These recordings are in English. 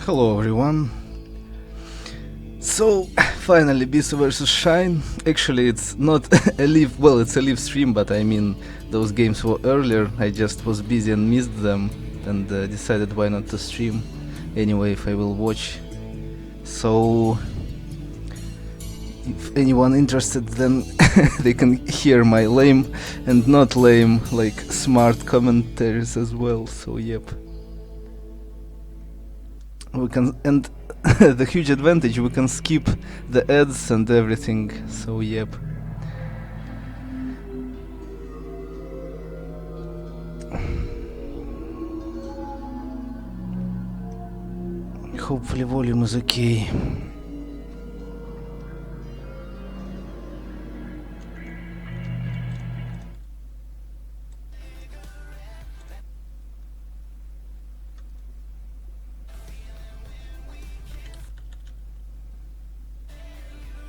Hello everyone. So finally Bisu versus Shine. Actually it's not a live, well it's a live stream, but I mean those games were earlier. I just was busy and missed them and decided why not to stream anyway if I will watch. So if anyone interested, then they can hear my lame and not lame, like smart commentaries as well. So yep, we can, and the huge advantage, we can skip the ads and everything. So yep. Hopefully volume is okay.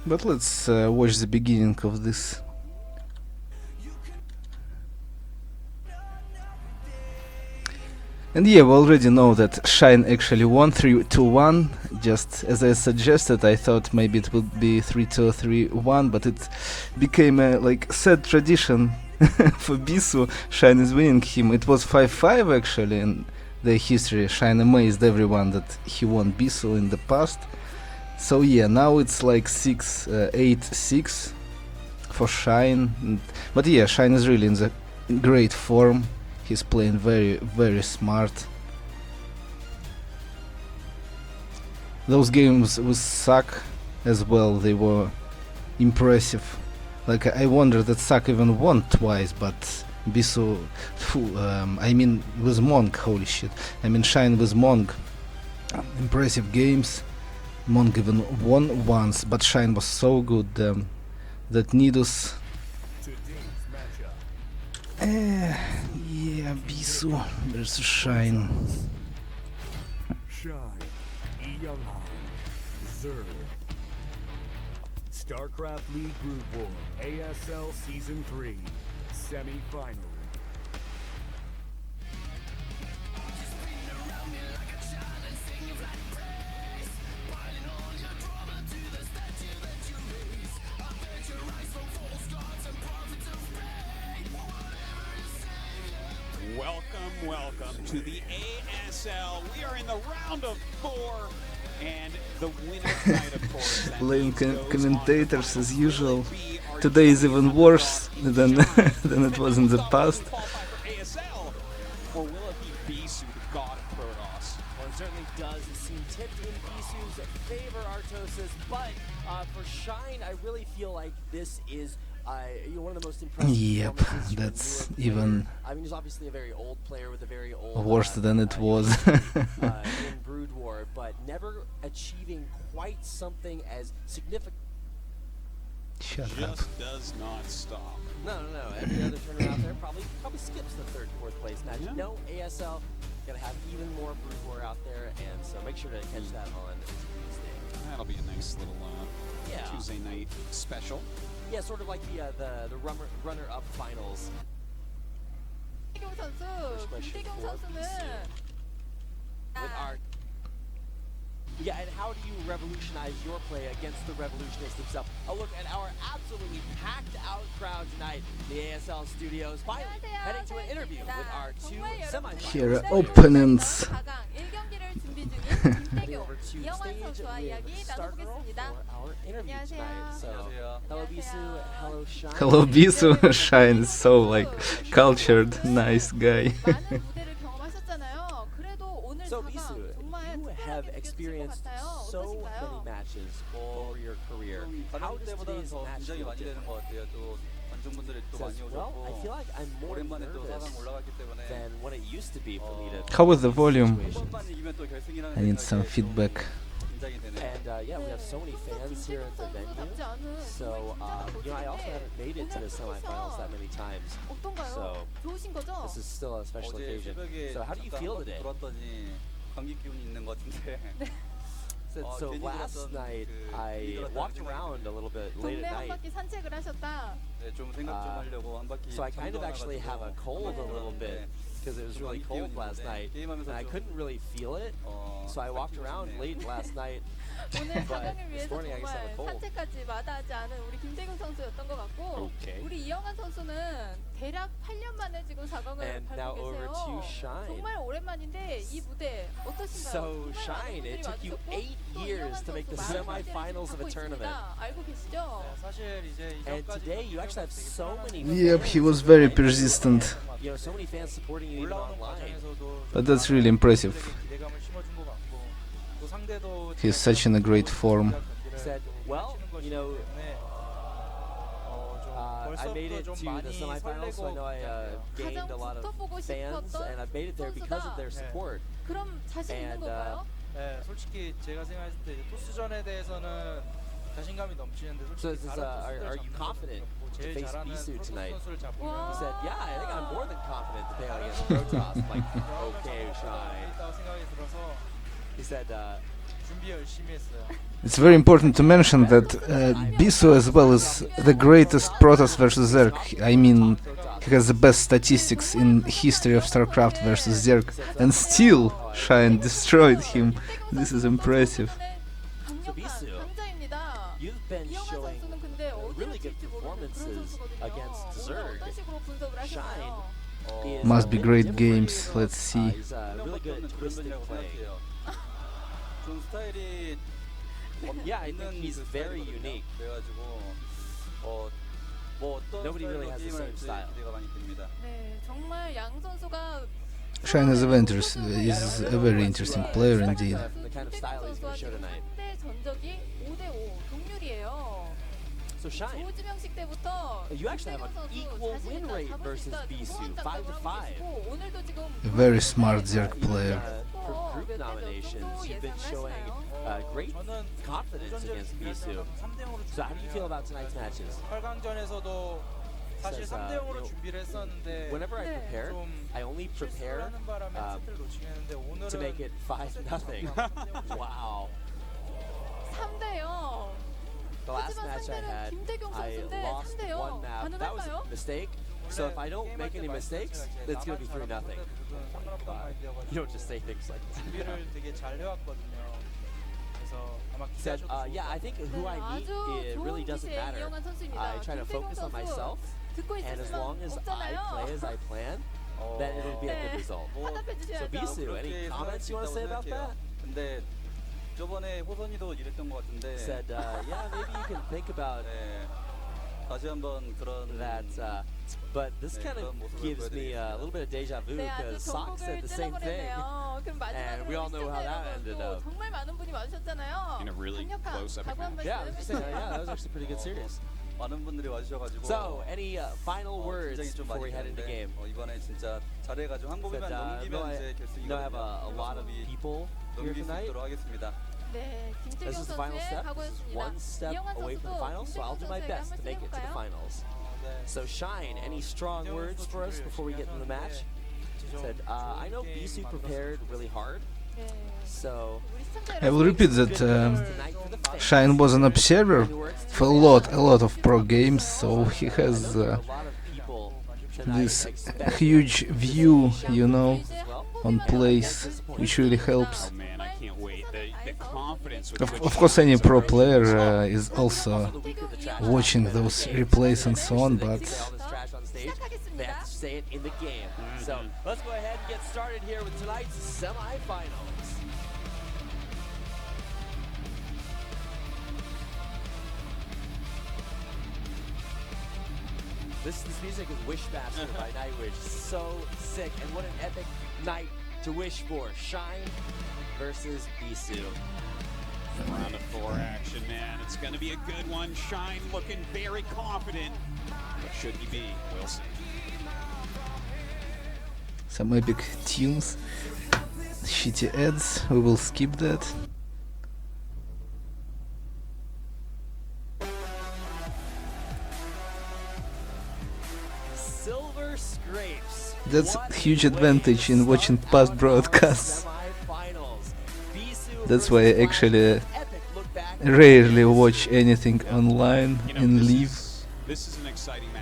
But let's watch the beginning of this. And yeah, we already know that Shine actually won 3-2-1. Just as I suggested, I thought maybe it would be 3-2, 3-1, but it became a like sad tradition for Bisu. Shine is winning him. It was 5-5 actually in the history. Shine amazed everyone that he won Bisu in the past. So yeah, now it's like 8-6 for Shine. But yeah, Shine is really in the great form. He's playing very smart. Those games with Suck as well, they were impressive. Like I wonder that Suck even won twice, but Bisu, I mean with Monk, holy shit. I mean Shine with Monk, impressive games. Monk even won once, but Shine was so good that Nidus. Yeah, Bisu versus Shine. StarCraft League Group War, ASL Season 3, Semifinal. Welcome to the ASL. We are in the round of 4, and the winner tonight, of course. Lame commentators as usual. Today is even worse than than it was in the past. Or will it be Bisu, the god of Protoss? Well, it certainly does. It seemed tipped in Bisu's favor, Artos's, but for Shine, I really feel like this is one of the most impressive. Yep, that's even. I mean, he's obviously a very old player with a very old. Worse than it was. In Brood War, but never achieving quite something as significant. Shut up. Just does not stop. No. Every other tournament out there probably skips the 3rd, 4th place match. Yeah. No, ASL gonna have even more Brood War out there, and so make sure to catch that on Tuesday. That'll be a nice little Tuesday night special. Yeah, sort of like the runner-up finals. 김태경 선수, 김태경 선수는 With our and how do you revolutionize your play against the revolutionist himself? A look at our absolutely packed out crowd tonight in the ASL studios. Finally, heading to an interview with our 2 semifinals. Here are opponents. 4강 1경기를 준비 중인 김태경, Over to 이영환 stage 선수와 이야기 with Stargirl 나눠보겠습니다. for our interview tonight. So, 안녕하세요. hello Bisu, hello Shine. Hello Bisu. Shine is so like cultured, nice guy. 많은 무대를 경험하셨잖아요. 그래도 오늘 So 4강 Bisu, 정말 you 특별하게 have 느껴지실 것 experienced 같아요. so many 어떠신가요? matches over your career. How does 때보다는 today's 더 match 긴장이 feel 많이 되는 different? 것 같아요. 또 관중분들이 또 Says, 많이 well, I feel 오셨고 like I'm more 오랜만에 또 nervous 4강 올라갔기 때문에 than what it used to be for me to. How was the volume? 한번만 이기면 또 결승이라는 I need some 생각에 좀 feedback. 긴장이 되네요. And yeah, we have so many fans here at the venue. So I also haven't made it to the semifinals that many times. 어떤가요? So 좋으신 거죠? this is still a special 어제 occasion. 새벽에 So how do you 잠깐 feel 한바퀴 today? 돌았더니 감기 기운이 있는 것 같은데. So last night I walked around a little bit late 동네 at 한 night. 바퀴 산책을 하셨다. 네, 좀 생각 좀 하려고 한 바퀴 So I kind of actually have a cold a little bit because it was really cold last night and I couldn't really feel it. So I walked around late last night. 오늘 But 4강을 this 위해서 morning I guess I 정말 had a cold. 산책까지 마다하지 않은 우리 김태경 선수였던 것 같고 Okay. 우리 이영환 선수는 대략 8년 만에 지금 4강을 And now 밟고 over to 계세요. Shine. 정말 오랜만인데 이 무대 어떠신가요? So 정말 많은 Shine, it 분들이 took you 와주셨고 8 또 years 이영환 to make the 선수 많은 semifinals of a 관계를 tournament. 갖고 있습니다. 알고 계시죠? 사실 이제 And today you actually have so many Yep, fans he was very tonight. persistent. You know, so many fans supporting you even 올라오는 online. 과정에서도 But that's really impressive. 기대감을 심어준 것 같고 또 상대도 He's such in a great form. He said, well, you know, I made it to the semifinals, so I know I gained 가장 a lot of 붙어보고 fans, 싶었던 and I made it there because of their support. 그럼 자신 있는 And, 건가요? 네, 솔직히 제가 생각했을 때 이제 토스전에 대해서는 자신감이 넘치는데 So 솔직히 this is, 다른 are you confident to 제일 face 잘하는 Bisu 프로토스 tonight? 선수를 He 잡으면 said, yeah, I think I'm more than confident to play against Protoss. I'm like, okay, Shine. 있다고 생각이 들어서 He said, 준비 열심히 했어요. It's very important to mention that Bisu as well is the greatest Protoss versus Zerg. I mean, he has the best statistics in history of StarCraft versus Zerg, and still Shine destroyed him. This is impressive. 강력한 Bisu, 강자입니다. you've been 이영환 showing 선수는 근데 어디를 really good 칠지 모르는 그런 performances 선수거든요. against 오늘 Zerg. 어떤 식으로 분석을 하시나요? is Must be a bit great different. games. Let's see. He's really good at twisting 그런 play. 생각해요. 좀 스타일이 Yeah, I think he's very unique. 그래가지고 뭐 어떤 Nobody really 스타일로 has the 게임을 same 할지 style. 기대가 많이 됩니다. 네, 정말 양 선수가 Shine is a very interesting player indeed. The kind of style he's going to show tonight. 상대 전적이 5대5 동률이에요. So Shine, 조지명식 때부터 you actually have an equal win rate versus Bisu, 5-5. 오늘도 지금 A very smart Zerg player. For group nominations, you've been showing great confidence against Bisu. 3대0으로 So how do you feel about tonight's matches? 8강전에서도 사실 Says, 3대0으로 준비를 했었는데 Whenever I 네. prepare, 좀 I only 실수를 prepare 하는 바람에 세트를 놓치게 했는데 오늘은 to make it 5-0. Wow. 3대0. The last 하지만 match I 상대는 had, 김태경 I 선수인데 lost 3대0 one map. That was 가능할까요? a mistake. So if I don't make any mistakes, it's going to be 3-0. You don't just say things like that. 준비를 되게 잘 해왔거든요. 그래서 아마 He said, 기대하셔도 yeah, I think who I meet, 아주 it 좋은 really doesn't 기세의 matter. 이영환 선수입니다. I try to 김태경 focus on 선수 myself, 듣고 and as 있으면 long as I play as 없잖아요. I plan, then it'll be a good 네. result. 화답해 So 주셔야죠. Bisu, any comments you want to say about that? 근데 저번에 호선이도 이랬던 것 같은데 He said, yeah, maybe you can think about 네, 다시 한번 그런 that. But this 네, kind of 그런 모습을 gives me a little bit of deja vu 네, 아주 because Sock said 전국을 the same thing. 찔러버렸네요. 그럼 And we 마지막으로 all know how that 시청자 ended 여러분도 up. 정말 많은 분이 와주셨잖아요. In a really 강력한 close epic 각오 한 match. 말씀 Yeah, I was just saying, yeah, that was actually pretty good series. 많은 분들이 와주셔가지고 So, any final words 긴장이 좀 before 많이 we head into 되는데 game? 이번에 진짜 잘해가지고 한 Said, 곡이만 넘기면 이제 no, I have a lot of 결승이 people here 넘길 수 tonight. 있도록 하겠습니다. 네, 김태경 This is the final 선수의 step. This is 각오였습니다. one step 이영환 away from the 선수도 finals, so I'll do my 김태경 best to 선수에게 make it to the 한번 finals. 네. So Shine, any strong words for us before we get into the match? Said, I know Bisu prepared really hard, 네. so 우리 시청자 I will 여러분, repeat that tonight for the fans. Shine was an observer Any words to for a lot of pro games, so he has a lot of people tonight this expect huge view, you know, as well. on plays, which really helps. Oh man, I can't wait. The confidence with Of which course, any Shine's pro approaching player this is also The weaker the trash watching talk, the better those the game. replays and so on, They but say all this trash on stage, they have to say it in the game. So let's go ahead and get started here with tonight's semifinals. This music is Wishmaster by Nightwish. So sick, and what an epic night to wish for. Shine versus Bisu. round of 4 action, man. It's going to be a good one. Shine looking very confident. But should he be? We'll see. some epic tunes, shitty ads, we will skip that. Silver Scrapes. That's What huge a advantage way in to watching start past out broadcasts. our semifinals. Bisu That's why I versus actually Twilight. Epic look back. Rarely watch anything online You know, in this live. This is an exciting match.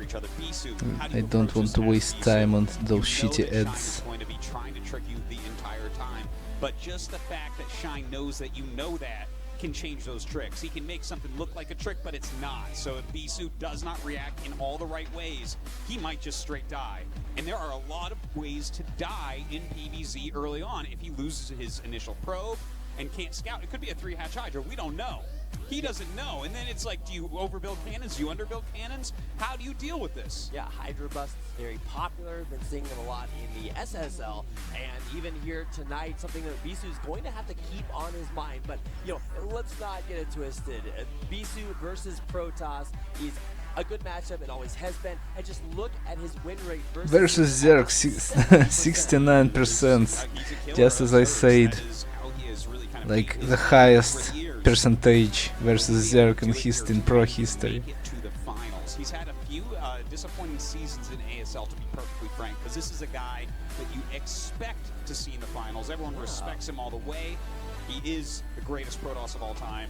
each other. Bisu, how do I you don't approach want this to match, waste Bisu? time on those You know shitty that Shine ads. is going to be trying to trick you the entire time, but just the fact that Shine knows that you know that can change those tricks. He can make something look like a trick, but it's not. So if Bisu does not react in all the right ways, he might just straight die. And there are a lot of ways to die in PvZ early on if he loses his initial probe and can't scout. It could be a 3-hatch Hydra. We don't know. He doesn't know. And then it's like, do you overbuild cannons? Do you underbuild cannons? How do you deal with this? Yeah, Hydra Bust is very popular. Been seeing them a lot in the SSL, and even here tonight, something that Bisu is going to have to keep on his mind. But you know, let's not get it twisted. Bisu versus Protoss is a good matchup. It always has been. And just look at his win rate Versus Zerg, 69%. Just as I said, like the highest percentage versus Zerg in Pro history. To the finals. He's had a few disappointing seasons in ASL, to be perfectly frank, because this is a guy that you expect to see in the finals. Everyone respects him all the way. He is the greatest Protoss of all time.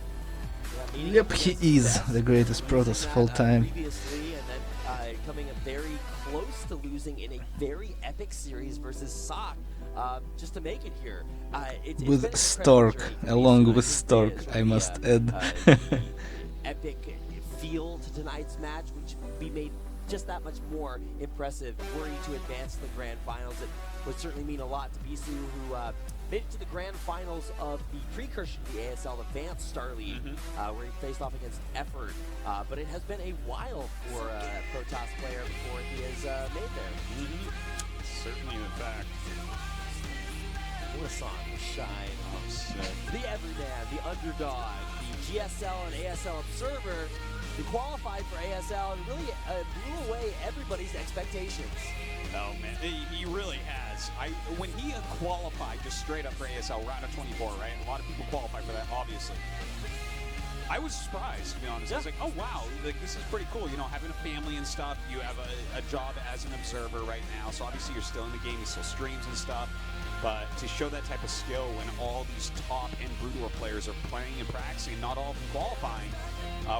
Yep, he is the greatest Protoss of all time. Previously, and then coming very close to losing in a very epic series versus Sock, just to make it here. It's been an With incredible Stork, journey for along Bisu. with I Stork, think I must the, add. the epic feel to tonight's match, which we made just that much more impressive. Were he to advance to the grand finals, it would certainly mean a lot to Bisu, who made it to the grand finals of the precursor to the ASL Advanced Starleague, where he faced off against Effort. But it has been a while for a Protoss player before he has made there. Certainly, in fact. What a song, Shine. The Everyman, the Underdog, the GSL and ASL Observer, who qualified for ASL and really blew away everybody's expectations. Oh man, he really has. When he qualified just straight up for ASL round of 24, right? A lot of people qualify for that, obviously. I was surprised, to be honest. I was like, oh wow, like this is pretty cool. You know, having a family and stuff. You have a job as an observer right now, so obviously you're still in the game. You still streams and stuff. But to show that type of skill when all these top and Broodor players are playing and practicing, and not all of them qualifying,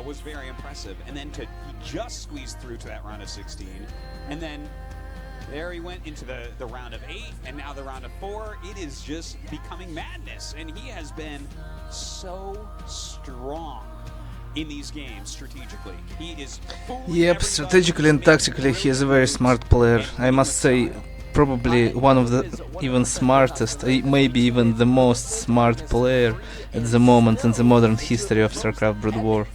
was very impressive. And then he just squeezed through to that round of 16, and then there he went into the round of 8, and now the round of 4. It is just becoming madness, and he has been so strong in these games strategically. He is Yep, strategically and tactically he is a very smart player. I must say, probably one of the even smartest, maybe even the most smart player at the moment in the modern history of StarCraft Brood War.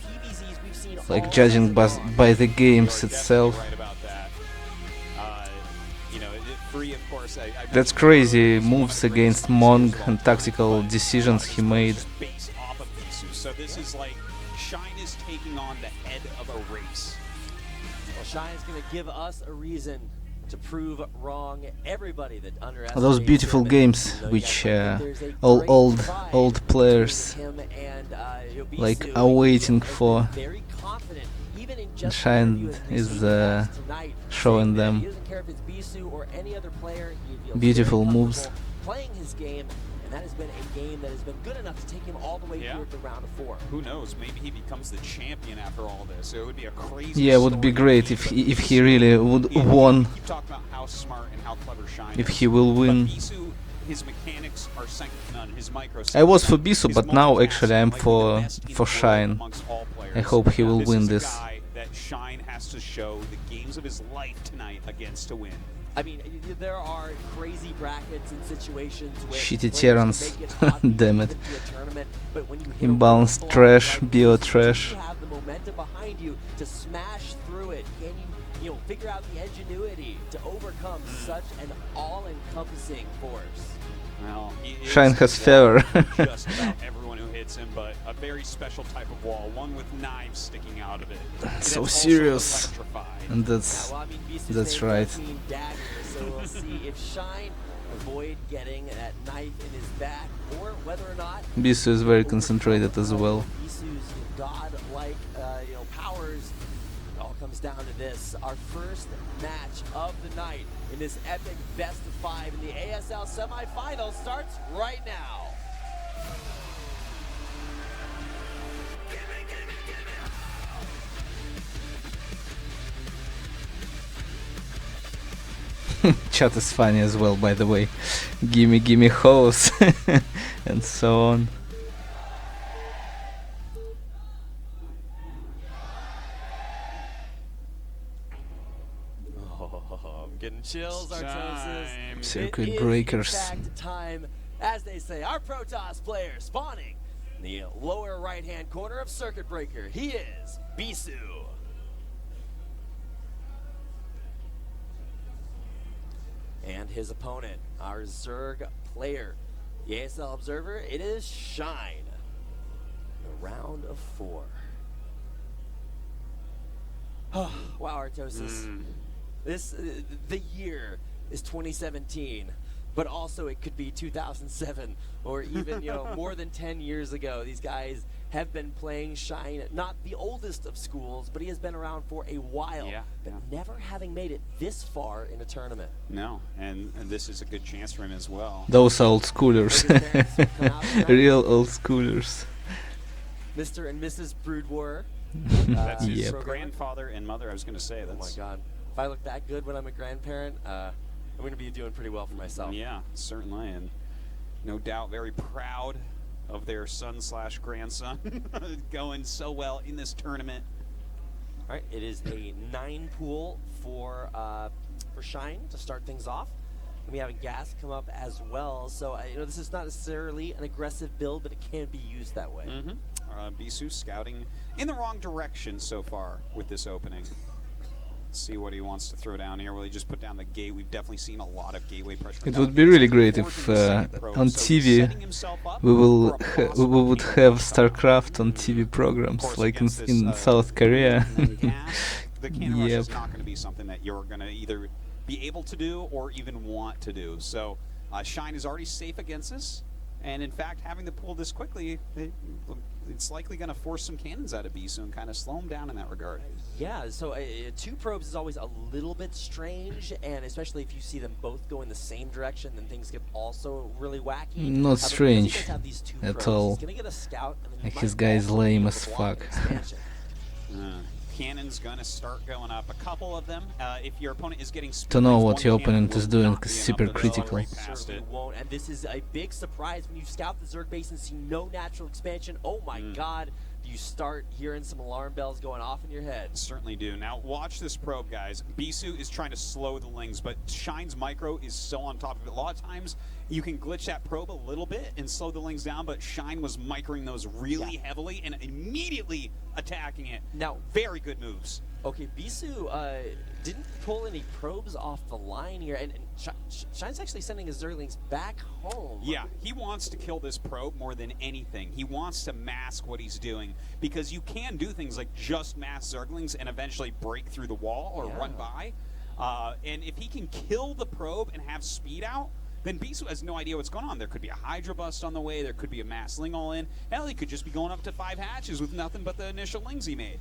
Like, judging by the games itself. That's crazy moves against Mong and tactical decisions he made. So this is like Shine is taking on the head of a race. Well, Shine is going to give us a reason to prove wrong everybody that underestimates Those beautiful him. games, which all old players like are waiting for. Very confident, even in And just Shine is showing them he doesn't care if it's Bisu or any other player. He feels beautiful very moves. comfortable playing his game, and that has been a game that has been good enough to take him all the way through to round of 4. Who knows? Maybe he becomes the champion after all this. It would be a crazy. Yeah, it would be great if he really would won. Keep talking about how smart and how clever Shine If is. he will win. But Bisu, his mechanics are second to none. His micro. I was for Bisu, his but now multitasking, actually I'm like for the best in the world Shine. amongst all players. I hope he will This win is a this. guy that Shine has to show the games of his life tonight against to win. I mean, there are crazy brackets and situations where Shitty players Terrans. can make it obvious Damn it. into a tournament, but when you hit a Imbalanced roadblock trash, like bio this, trash. You have the momentum behind you to smash through it. Can you figure out the ingenuity to overcome such an all-encompassing force? Well, he is Shine has the favor. wall of just about everyone who hits him, but a very special type of wall, one with knives sticking out of it. So That's also serious. electrified. And that's Well, I mean, Bisu's that's name right. does mean dagger, so we'll see if Shine avoid getting that knife in his back, or whether or not Bisu is very concentrated as well. Bisu's god-like, powers. It all comes down to this. Our first match of the night in this epic best of 5 in the ASL semifinals starts right now. Chat is funny as well, by the way. Gimme hose and so on. Oh, I'm getting chills, Artosis. Circuit It is, breakers. in fact, time, as they say, our Protoss player spawning in the lower right-hand corner of Circuit Breaker. He is Bisu. And his opponent, our Zerg player, the ASL Observer, it is Shine. The round of 4. Oh, wow, Artosis. This, the year is 2017, but also it could be 2007 or even, you know, more than 10 years ago. These guys have been playing Shine, not the oldest of schools, but he has been around for a while, but never having made it this far in a tournament. No, and this is a good chance for him as well. Those old schoolers. Real old schoolers. Mr. and Mrs. Broodwar. That's his Yep. grandfather and mother. I was going to say. Oh my That's, God. If I look that good when I'm a grandparent, I'm going to be doing pretty well for myself. yeah, certainly, and no doubt very proud of their son/grandson going so well in this tournament. All right, it is a 9 pool for Shine to start things off. And we have a gas come up as well, so you know, this is not necessarily an aggressive build, but it can be used that way. Bisu scouting in the wrong direction so far with this opening. See what he wants to throw down here. Will he just put down the gate? We've definitely seen a lot of gateway pressure. It would be really great if on TV we would have StarCraft on TV programs like in South Korea. The cannon rush is Yep. not going to be something that you're going to either be able to do or even want to do. So Shine is already safe against this, and in fact, having to pull this quickly, it's likely going to force some cannons out of Bisu and kind of slow him down in that regard. Yeah, so 2 probes is always a little bit strange, and especially if you see them both go in the same direction, then things get also really wacky. Not But strange because he does have these 2 at probes, all. He's gonna get a scout, and then he Like, might his guy's also lame be as able to block fuck. an expansion. Cannon's going to start going up. A couple of them. If your opponent is getting speed To know lanes, what one your cannon opponent will is doing not be is enough super to critical. right past Certainly it. won't, and this is a big surprise when you scout the Zerg base and see no natural expansion. Oh my God, you start hearing some alarm bells going off in your head. Certainly do. Now watch this probe, guys. Bisu is trying to slow the lings, but Shine's micro is so on top of it. A lot of times you can glitch that probe a little bit and slow the lings down, but Shine was microing those really heavily and immediately attacking it. Now, Very good moves. okay, Bisu didn't pull any probes off the line here, and Shine's actually sending his Zerglings back home. Yeah, he wants to kill this probe more than anything. He wants to mask what he's doing, because you can do things like just mask Zerglings and eventually break through the wall or run by. And if he can kill the probe and have speed out, then Bisu has no idea what's going on. There could be a Hydra bust on the way, there could be a mass ling all in. Hell, he could just be going up to 5 hatches with nothing but the initial lings he made.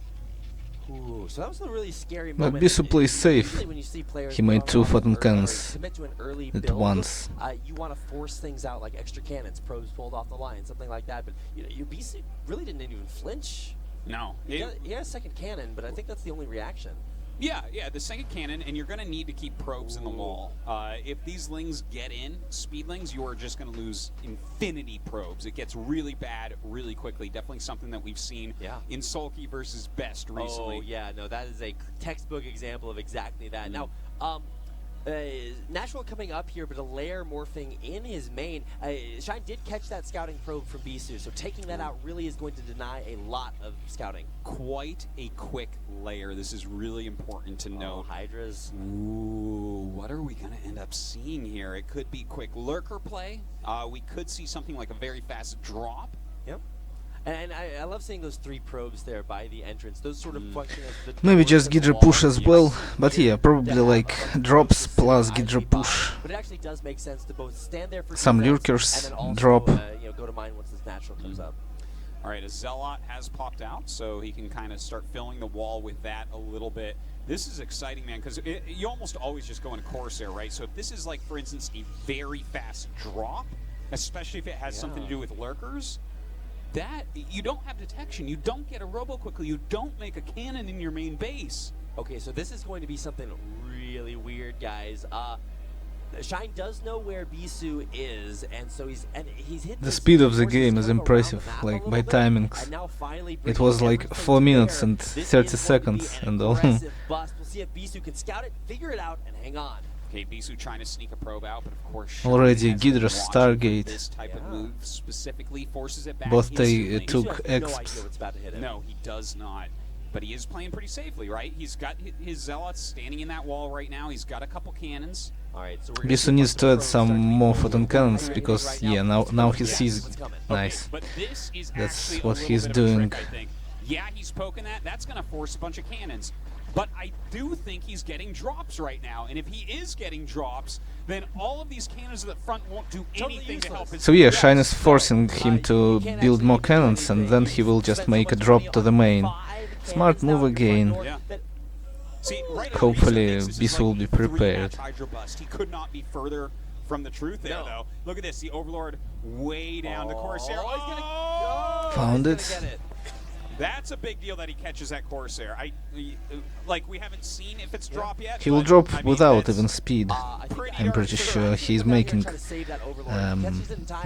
Ooh, so that was a really scary But moment. Bisu plays safe. Usually when you see players He made run 2 off photon early, cannons commit to an early at build, once. you want to force things out like extra cannons, probes pulled off the line, something like that. But you know, Bisu really didn't even flinch. No. He had a second cannon, but I think that's the only reaction. Yeah, the second cannon, and you're going to need to keep probes in the wall. If these lings get in, speed lings, you are just going to lose infinity probes. It gets really bad really quickly. Definitely something that we've seen in Sulky versus Best recently. Oh, yeah, no, that is a textbook example of exactly that. Now, Natural coming up here, but a layer morphing in his main. Shine did catch that scouting probe from Bisu, so taking that out really is going to deny a lot of scouting. Quite a quick layer. This is really important to note. Hydras. Ooh, what are we going to end up seeing here? It could be quick lurker play. We could see something like a very fast drop. Yep. And I love seeing those 3 probes there by the entrance. Those sort of function as the Maybe doors just to the Gidra wall. push as well, but yeah, probably like drops plus Gidra push. But it actually does make sense to both stand there for Some defense lurkers, and then also, drop. you know, go to mine once this natural comes up. All right, a Zealot has popped out, so he can kind of start filling the wall with that a little bit. This is exciting, man, because you almost always just go into Corsair, right? So if this is like, for instance, a very fast drop, especially if it has something to do with lurkers, that you don't have detection, you don't get a robo quickly, you don't make a cannon in your main base. Okay, so this is going to be something really weird, guys. Shine does know where Bisu is, and so he's hit The this speed of the forces game to is come around impressive, the map a like little by bit, timings. and now finally It bringing was like everything 4 to minutes bear. and This 30 is going to be seconds an and all. aggressive bust. We'll see if Bisu can scout it, figure it out, and hang on. Okay, Bisu trying to sneak a probe out, but of course Already Shine has been Ghidra watching for Stargate. this type of move specifically forces it back Both they instantly. took Bisu has no exps. idea what's about to hit him. No, he does not. But he is playing pretty safely, right? He's got his zealots standing in that wall right now. He's got a couple cannons. All right, so we're Bisu needs to add some more photon cannons because yeah, now he sees. Nice. But this is That's actually what a little he's bit of a doing. trick, I think. Yeah, he's poking that. That's going to force a bunch of cannons. But I do think he's getting drops right now. And if he is getting drops, then all of these cannons at the front won't do anything to help his So yeah, success. Shine is forcing him to build more cannons and then he will just make a drop to the main. Smart move again. Yeah. See, right now, Hopefully, Bisu thinks this is Bisu will like be the prepared. three-match Hydra bust. He could not be further from the truth there, No. though. Look at this, the Overlord way down the Corsair. Oh, he's Oh! Found he's it. gonna get it. That's a big deal that he catches that Corsair. Like, we haven't seen if it's drop yet. He will but, drop I mean, without that's even speed. I think pretty I'm darn pretty sure. sure he's making drop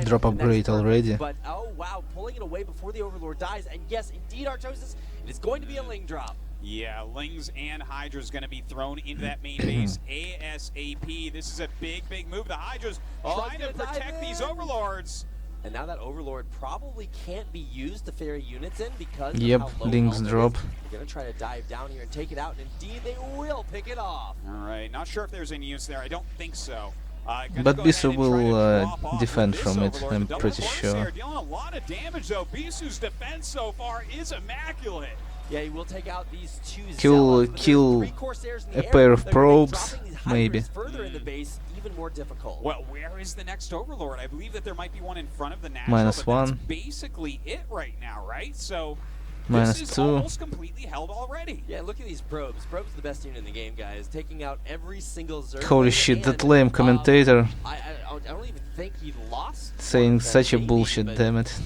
drop upgrade already. But oh wow, pulling it away before the Overlord dies, and yes, indeed, Artosis, it is going to be a Ling drop. Yeah, Lings and Hydra's going to be thrown into that main base ASAP. This is a big move. The Hydra's trying to gonna dive protect these in. Overlords. And now that Overlord probably can't be used to ferry units in because Yep, of how low Ling's health it drop. is. They're going to try to dive down here and take it out, and indeed they will pick it off. All right, not sure if there's any use there. I don't think so. Gonna But go Bisu ahead and try to will drop off defend with from this it, Overlord. I'm The double pretty Corsair sure. dealing a lot of damage, though. Bisu's defense so far is immaculate. Yeah, he will take out these two He'll Zealots, but there's kill three Corsairs in the a air. pair of They're gonna make probes, dropping these maybe. Hydras further in the base even more difficult. Well, where is the next Overlord? I believe that there might be one in front of the National, -1. but that's basically it right now, right? So -2. this is almost completely held already. Yeah, look at these probes. Probes are the best unit in the game, guys. Taking out every single Zerg. Holy shit, that lame commentator I don't even think he lost. saying one such a maybe, bullshit, but- damn it.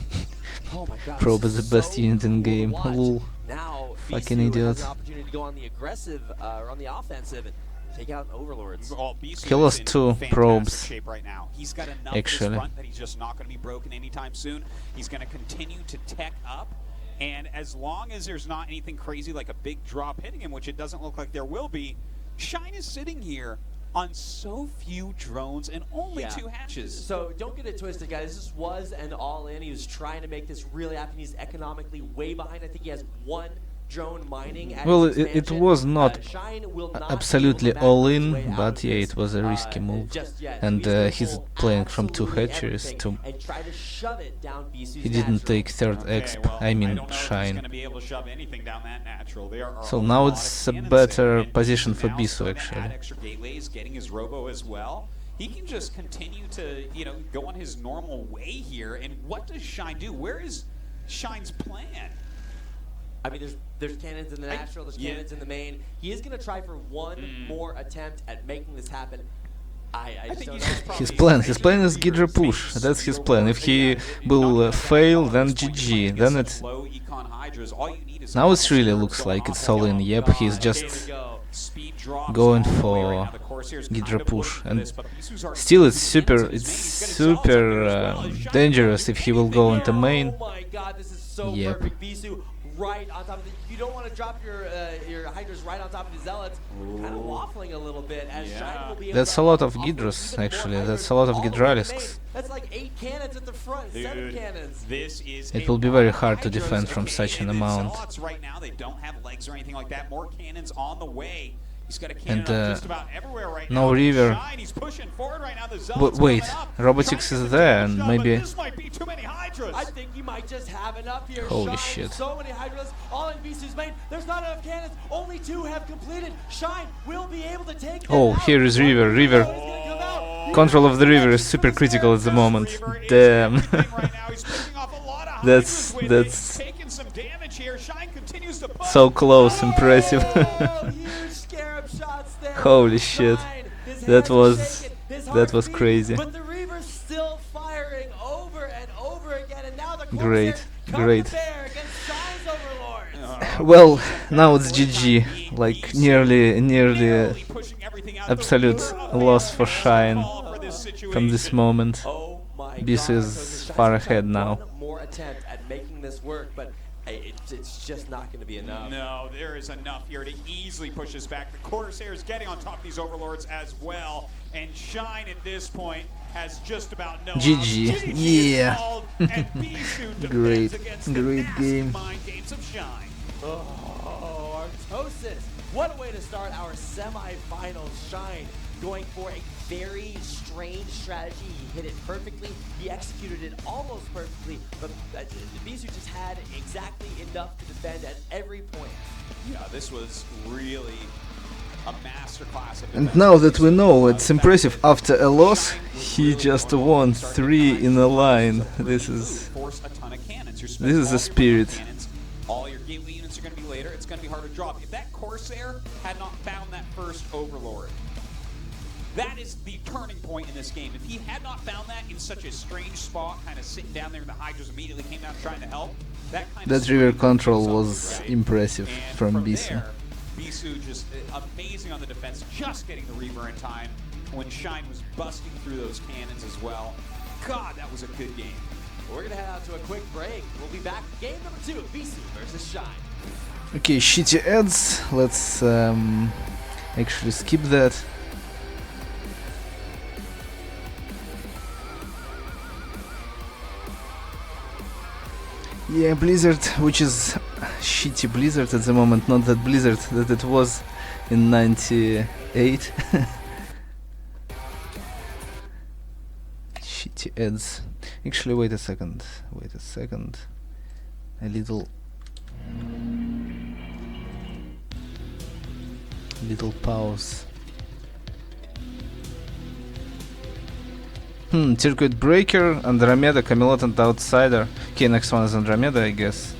Oh my god. Probe this is the best so unit in cool to game. watch. Lol. Now, Fucking Bisu idiot. has an opportunity to go on the aggressive, or on the offensive and take out Overlords. Well, Bisu He lost is in 2 fantastic probes. shape right now. He's got enough Actually. in his front that he's just not going to be broken anytime soon. He's going to continue to tech up, and as long as there's not anything crazy like a big drop hitting him, which it doesn't look like there will be, Shine is sitting here on so few drones and only Yeah. 2 hatches. So don't get it twisted, guys. This was an all-in. He was trying to make this really happen. He's economically way behind. I think he has 1 drone mining. At Well, his it expansion. was not Shine will not absolutely be able to all back his in, way out but of yeah, this, it was a risky move. just yet. And gonna he's pull playing from 2 absolutely hatcheries everything too. and try to shove it down Bisu's He didn't natural. take 3rd Okay, exp, well, I mean don't know if he's Shine. going to be able to shove anything down that natural. There are So a now lot it's of a cannons better there, and position Bisu for now Bisu, starting to actually. add extra gateways, getting his robo as well. He can just continue to, go on his normal way here. And what does Shine do? Where is Shine's plan? I mean, there's cannons in the natural, there's yeah. cannons in the main. He is going to try for one more attempt at making this happen. I just think don't he's know. just probably His plan is Ghidra push. That's his plan. If he will fail, then GG. Then it's low econ hydras. All you need is now a it couple really servers looks going like it's off all and in. down. Yep, he's There just we go. Speed drops going all the way for right now. The Corsair's Ghidra kind of push, looking for and this, but Bisu's already still got it's the super cannons in his main. He's got his zealots up there as well. Is Shine dangerous doing if he will go anything into here? main. Oh my god, this is so Yep. perfect. Bisu right on top of it. You don't want to drop your Hydras right on top of the Zealots. Kind of waffling a little bit as Shine will be able That's to a lot of offload Ghidras, even more actually. Hydras That's a lot of all the way to the Ghidralisks. main. That's like 8 cannons at the front, 7 Dude, cannons. this is It a will be lot very of hard to Hydras. defend from Okay, such an and the amount. Zealots right now, they don't have legs or anything like that. More cannons on the way. He's got a cannon And, up just about everywhere right no now. river. Shine, he's pushing forward right now. The Zealots Wait, coming up. Robotics Trying to is get the there, damage and done, maybe. but this might be too many Hydras. I think you might just have enough here. Holy Shine, shit. so many Hydras, all in Bisu's main. There's not enough cannons. Only 2 have completed. Shine will be able to take them Oh, out. here is River. One River. is gonna come out. Control of the river is super critical at the moment. Reaver is Damn. everything right now. He's picking off a lot of That's- Hydras with that's it. He's taking some damage here. Shine continues to push. So close, impressive. Oh, huge scarab shots there. Holy shit. Shine, his That hands are was- shaking, his that heart was beating, crazy. But the Reaver's still firing over and over again, and now the Great, Corsairs come great. to bear against Shine's Overlords. Well, now it's GG, like nearly absolute loss for Shine from this moment. Oh my Bisu God. is So far Shine ahead tried now. one more attempt at making this work, but it's just not going to be enough. No, there is enough here to easily push us back. The Corsair is getting on top of these Overlords as well, and Shine at this point has just about no GG. options. Yeah. And Bisu defends Great, against the great nasty game. mind games of Shine. Oh, Artosis. What a way to start our semifinals. Shine going for a very strange strategy. He hit it perfectly. He executed it almost perfectly, but Bisu just had exactly enough to defend at every point. Yeah, this was really a masterclass of And now that we know it's impressive, after a loss, he just won 3 in a line. This is the spirit. All your gateway units are going to be later. It's going to be hard to drop. If that Corsair had not found that first Overlord, that is the turning point in this game. If he had not found that in such a strange spot, kind of sitting down there, and the Hydras immediately came down trying to help, That river control was impressive from Bisu. Bisu just amazing on the defense, just getting the Reaver in time when Shine was busting through those cannons as well. God, that was a good game. We're going to head out to a quick break. We'll be back. Game number 2, Bisu versus Shine. Okay, shitty ads. Let's actually skip that. Yeah, Blizzard, which is shitty Blizzard at the moment, not that Blizzard that it was in 98. Shitty ads. Actually, wait a second. A little pause. Circuit Breaker, Andromeda, Camelot and Outsider. Okay, next one is Andromeda, I guess.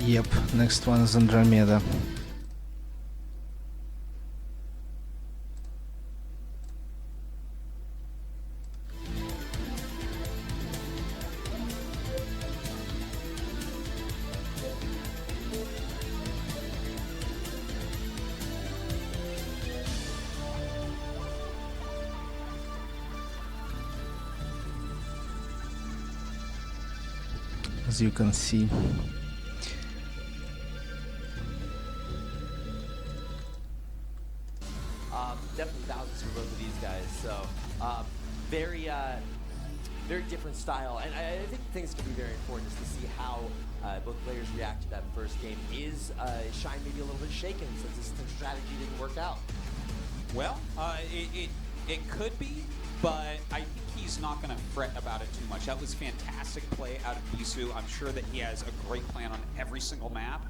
Yep, next one is Andromeda. As you can see. Definitely thousands for both of these guys. So very different style, and I think the thing that's going to be very important is to see how both players react to that first game. Is Shine maybe a little bit shaken since this strategy didn't work out? Well, it could be, but I think he's not going to fret about it too much. That was fantastic play out of Bisu. I'm sure that he has a great plan on every single map.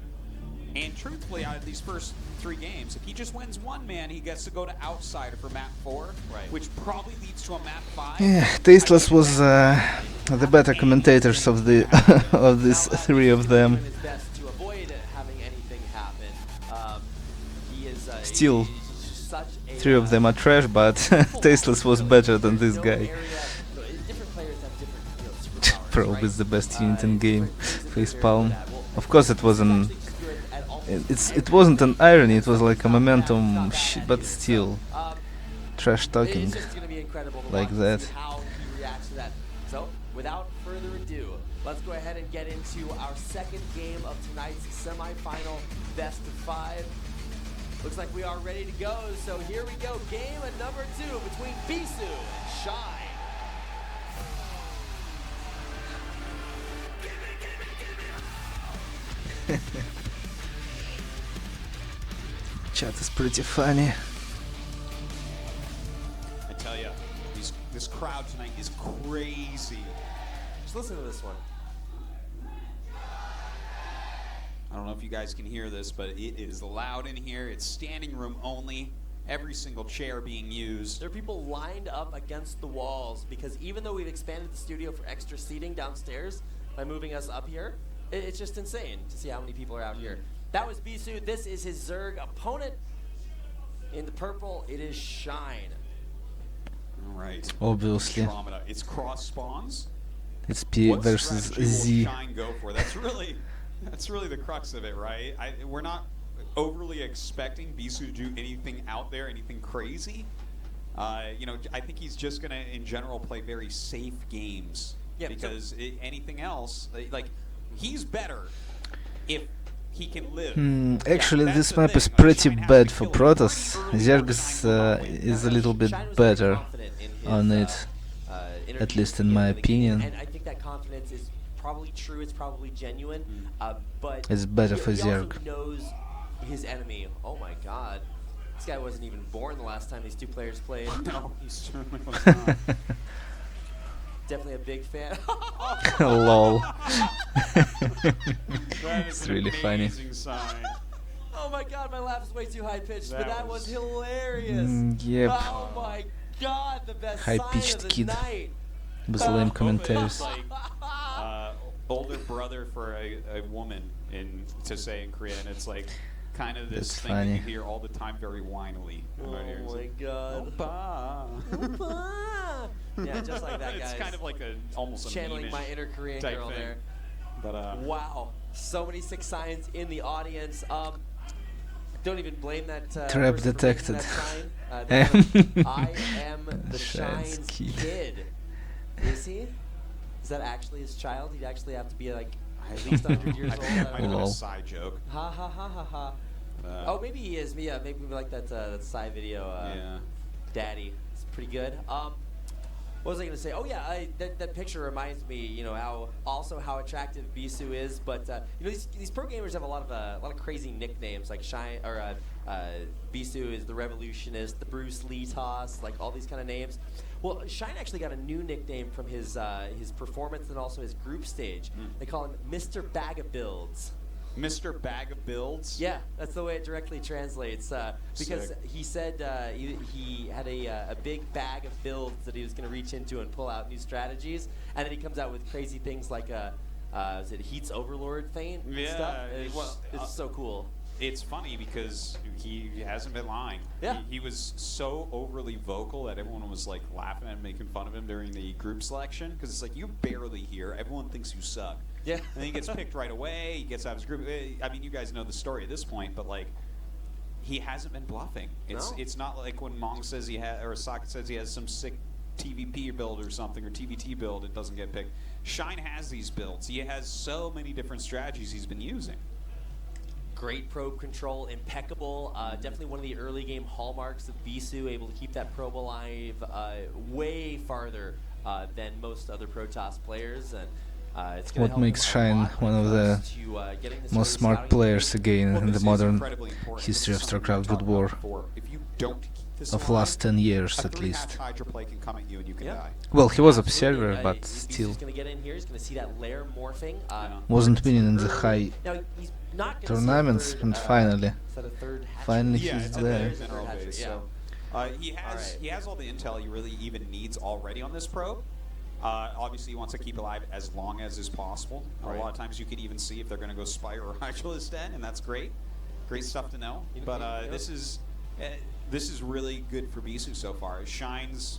And truthfully, out of these first 3 games, if he just wins one, man, he gets to go to Outsider for map 4, which probably leads to a map 5. Yeah, Tasteless was the better commentators of the of these 3 of them. Doing his best to avoid having anything happen. Still, He's such a 3 of them are trash, but Tasteless was better than this guy. Different players have different superpowers, Probably right? the best unit in game. Different Facepalm. well, Of course, it wasn't. It wasn't an irony. It was like a momentum, but still, trash talking It's just gonna be incredible to like watch that. see how he reacts to that. So, without further ado, let's go ahead and get into our second game of tonight's semifinal best of 5. Looks like we are ready to go. So here we go. Game number 2 between Bisu and Shine. Chat is pretty funny. I tell you, this crowd tonight is crazy. Just listen to this one. I don't know if you guys can hear this, but it is loud in here. It's standing room only. every single chair being used. There are people lined up against the walls because even though we've expanded the studio for extra seating downstairs by moving us up here, it's just insane to see how many people are out here. That was Bisu. This is his Zerg opponent. In the purple, it is Shine. All right. Obviously. Andromeda. It's cross spawns. It's P What versus strategy will Z. Shine go for? That's really the crux of it, right? We're not overly expecting Bisu to do anything out there, anything crazy. You know, I think he's just gonna, in general, play very safe games. Yeah, because anything else, like, he's better if he can live. Actually, that's this the map thing. is pretty Shine has bad to for kill it Protoss. pretty early Zerg all the time is a little bit Shine was very better confident in his, on it, interview at least at in the my end of the game, opinion. And I think that confidence is probably true. It's probably genuine. But It's better he for also Zerg. knows his enemy. Oh my God, this guy wasn't even born the last time these two players played. No, he certainly was not. Definitely a big fan. Lol. That is It's an really funny. amazing sign. Oh my God, my laugh is way too high pitched, but That that was was- hilarious. Yep. Oh my God, the best High-pitched sign of the kid. night. With lame It's commentaries. like older brother for a woman to say in Korean. It's like kind of this That's thing funny. that you hear all the time, very whinily. Oh my God. Oppa. Yeah, just like that, guys. It's kind of like almost a channeling meme-ish my inner Korean type girl thing. there. But Wow, so many 6 signs in the audience. Don't even blame that. Trap person for making detected. that sign. I am the Shine's Shine's kid. kid. Is he? Is that actually his child? He'd actually have to be like at least 100 years I old. think it might have been a Lol. side joke. Ha ha ha ha ha. Oh, maybe he is. Yeah, maybe we like that side video. Yeah. Daddy. It's pretty good. What was I going to say? Oh yeah, that picture reminds me, you know, how attractive Bisu is. But you know, these pro gamers have a lot of crazy nicknames, like Shine or Bisu is the Revolutionist, the Bruce Lee toss, like all these kind of names. Well, Shine actually got a new nickname from his performance and also his group stage. They call him Mr. Bag of Builds. Mr. Bag of Builds. Yeah, that's the way it directly translates. Because Sick. he said he had a big bag of builds that he was going to reach into and pull out new strategies, and then he comes out with crazy things like is it Heat's Overlord feint and Yeah, stuff? well, It's so cool. It's funny because he hasn't been lying. Yeah. He was so overly vocal that everyone was like laughing and making fun of him during the group selection because it's like you're barely here. Everyone thinks you suck. Yeah. And then he gets picked right away. He gets out of his group. I mean, you guys know the story at this point, but like, he hasn't been bluffing. It's not like when Mong says he has, or Socket says he has some sick TVP build or something, or TVT build, it doesn't get picked. Shine has these builds. He has so many different strategies he's been using. Great probe control, impeccable. Definitely one of the early game hallmarks of Bisu, able to keep that probe alive way farther than most other Protoss players. And it's gonna What help makes him a Shine lot one when of it the comes to, getting this most early smart scouting players information. again in the this is modern incredibly important. history of This is something StarCraft we Good talked War about before. If you don't keep this of alive, last 10 years a at 3-hatch least. Hydra play can come at you and you can Yeah. die. Well, he was Absolutely. observer, but Bisu's still going to get in here. He's going to see that layer morphing. wasn't winning in the high Now, he's not gonna see a tournaments, third, and finally, is that a third hatchery? finally Yeah, he's it's a there. very mineral base. Yeah. So he has all the intel he really even needs already on this probe. Obviously, he wants to keep it alive as long as is possible. Right. A lot of times, you could even see if they're going to go Spire or Hydra instead, and that's great. Great stuff to know. But this is really good for Bisu so far.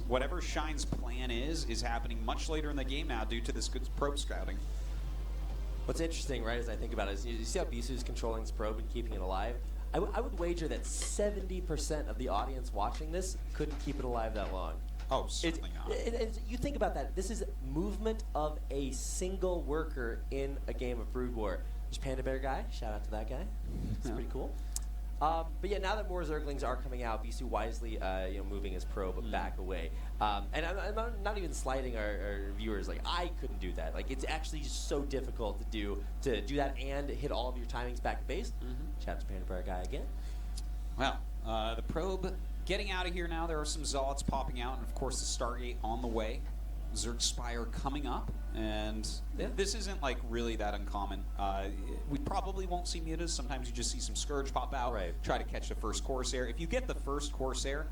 Whatever Shine's plan is happening much later in the game now due to this good probe scouting. What's interesting, right, as I think about it, is you see how Bisu is controlling his probe and keeping it alive? I would wager that 70% of the audience watching this couldn't keep it alive that long. Oh, certainly not. You think about that. This is movement of a single worker in a game of Brood War. There's Panda Bear Guy. Shout out to that guy. It's pretty cool. But yeah, now that more Zerglings are coming out, Bisu wisely, moving his probe back away. And I'm not even slighting our viewers. Like, I couldn't do that. Like, it's actually just so difficult to do that and hit all of your timings back to base. Shout out to Panda Bear Guy again. Well, the probe getting out of here now. There are some Zealots popping out, and of course the Stargate on the way. Zerg Spire coming up, and this isn't like really that uncommon. We probably won't see mutas. Sometimes you just see some Scourge pop out, try to catch the first Corsair. If you get the first Corsair,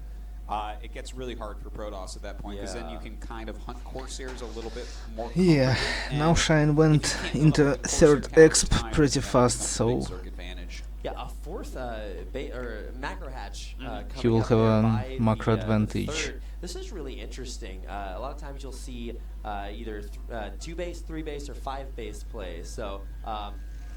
it gets really hard for Protoss at that point, because then you can kind of hunt Corsairs a little bit more. Yeah, now Shine went into third exp pretty fast, so yeah, a fourth macro hatch. he will have a macro advantage. Third. This is really interesting. A lot of times you'll see either 2 base, 3 base, or 5 base plays. So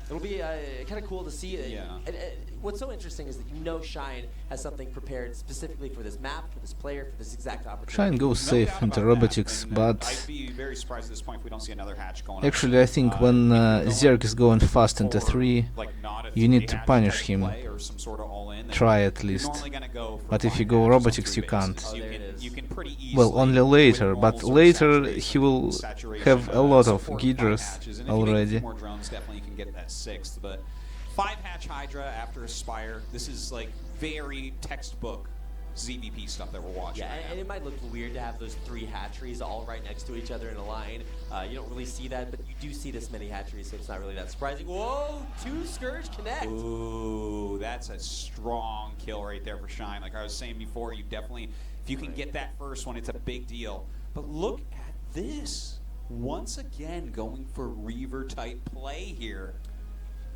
it'll be kind of cool to see. And what's so interesting is that Shine has something prepared specifically for this map, for this player, for this exact opportunity. Shine goes safe into robotics, but I'd be very surprised at this point if we don't see another hatch going. Actually, I think when Zerg is going fast into 3, you need to punish him. Try at least. But if you go robotics, you can't. Well, only later, but later he will have a lot of Ghidras already. More drones definitely can get that 6th, but 5 hatch Hydra after Aspire. This is like very textbook ZVP stuff that we're watching. Yeah, and it might look weird to have those 3 hatcheries all right next to each other in a line. You don't really see that, but you do see this many hatcheries, so it's not really that surprising. Whoa, 2 Scourge connect. Ooh, that's a strong kill right there for Shine. Like I was saying before, you definitely, if you can get that first one, it's a big deal. But look at this. Once again, going for Reaver type play here.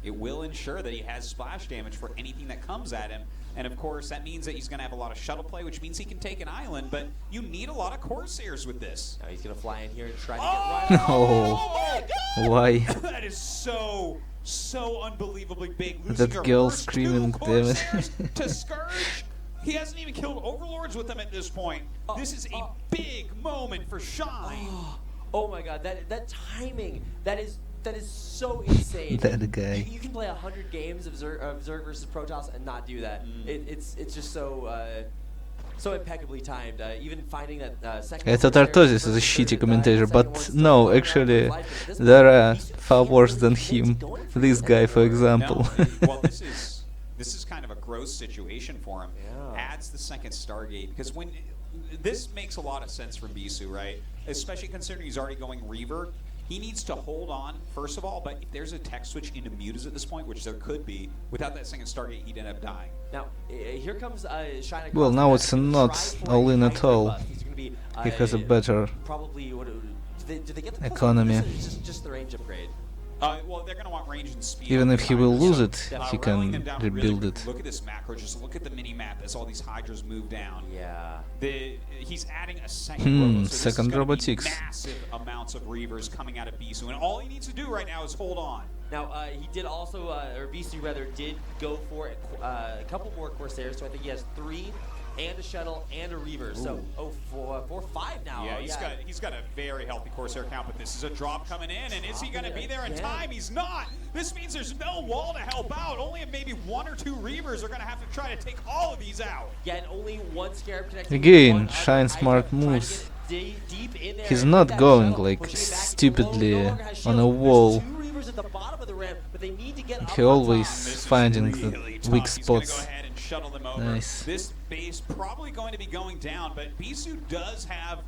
It will ensure that he has splash damage for anything that comes at him. And of course, that means that he's going to have a lot of shuttle play, which means he can take an island, but you need a lot of Corsairs with this. Now he's going to fly in here and try to get right. Oh, why? That is so unbelievably big. That girl screaming, damn it. To Scourge. He hasn't even killed Overlords with them at this point. This is a big moment for Shine. Oh my god, that timing, that is so insane. That guy. You can play 100 games of Zerg versus Protoss and not do that. It's just so impeccably timed. Even finding that second. I thought Artosis is a shitty commentator, but no, actually, there are far worse than him. This guy, for example. Well, this is kind of a gross situation for him. Adds the second Stargate, because when this makes a lot of sense from Bisu, right? Especially considering he's already going Reaver. He needs to hold on, first of all, but if there's a tech switch into mutas at this point, which there could be, without that second Stargate, he'd end up dying. Now, here comes Shine. Well, now it's not all in at all. He has a better economy. Just the range upgrade. Well, they're going to want range and speed. Even if he will lose it, he can rebuild it. Look at this macro. Just look at the mini map as all these Hydras move down. Yeah. He's adding a second so second robotics. Massive amounts of Reavers coming out of Bisu, and all he needs to do right now is hold on. Now, he did also, or Bisu rather, did go for a couple more Corsairs, so I think he has 3 and a shuttle and a Reaver. So, 4-5 now. Yeah, he's got a very healthy Corsair count, but this is a drop coming in, and is he going to be there in time? He's not. This means there's no wall to help out. Only maybe 1 or 2 Reavers are going to have to try to take all of these out. Yeah, and only 1 Scarab connecting. Again, Shine smart moves. He's not going like stupidly on a wall. He always finding the weak spots. Nice. This base probably going to be going down, but Bisu does have.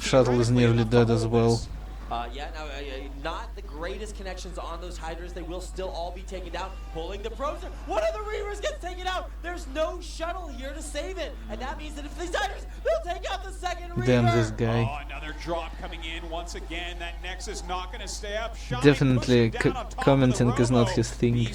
Shuttle is nearly dead as well. Yeah, now not the greatest connections on those Hydras. They will still all be taken down. Pulling the probes. One of the Reavers gets taken out. There's no shuttle here to save it, and that means that if these Hydras, they'll take out the second Reaver. Damn this guy. Oh, another drop coming in once again. That Nexus not going to stay up. Definitely commenting is not his thing.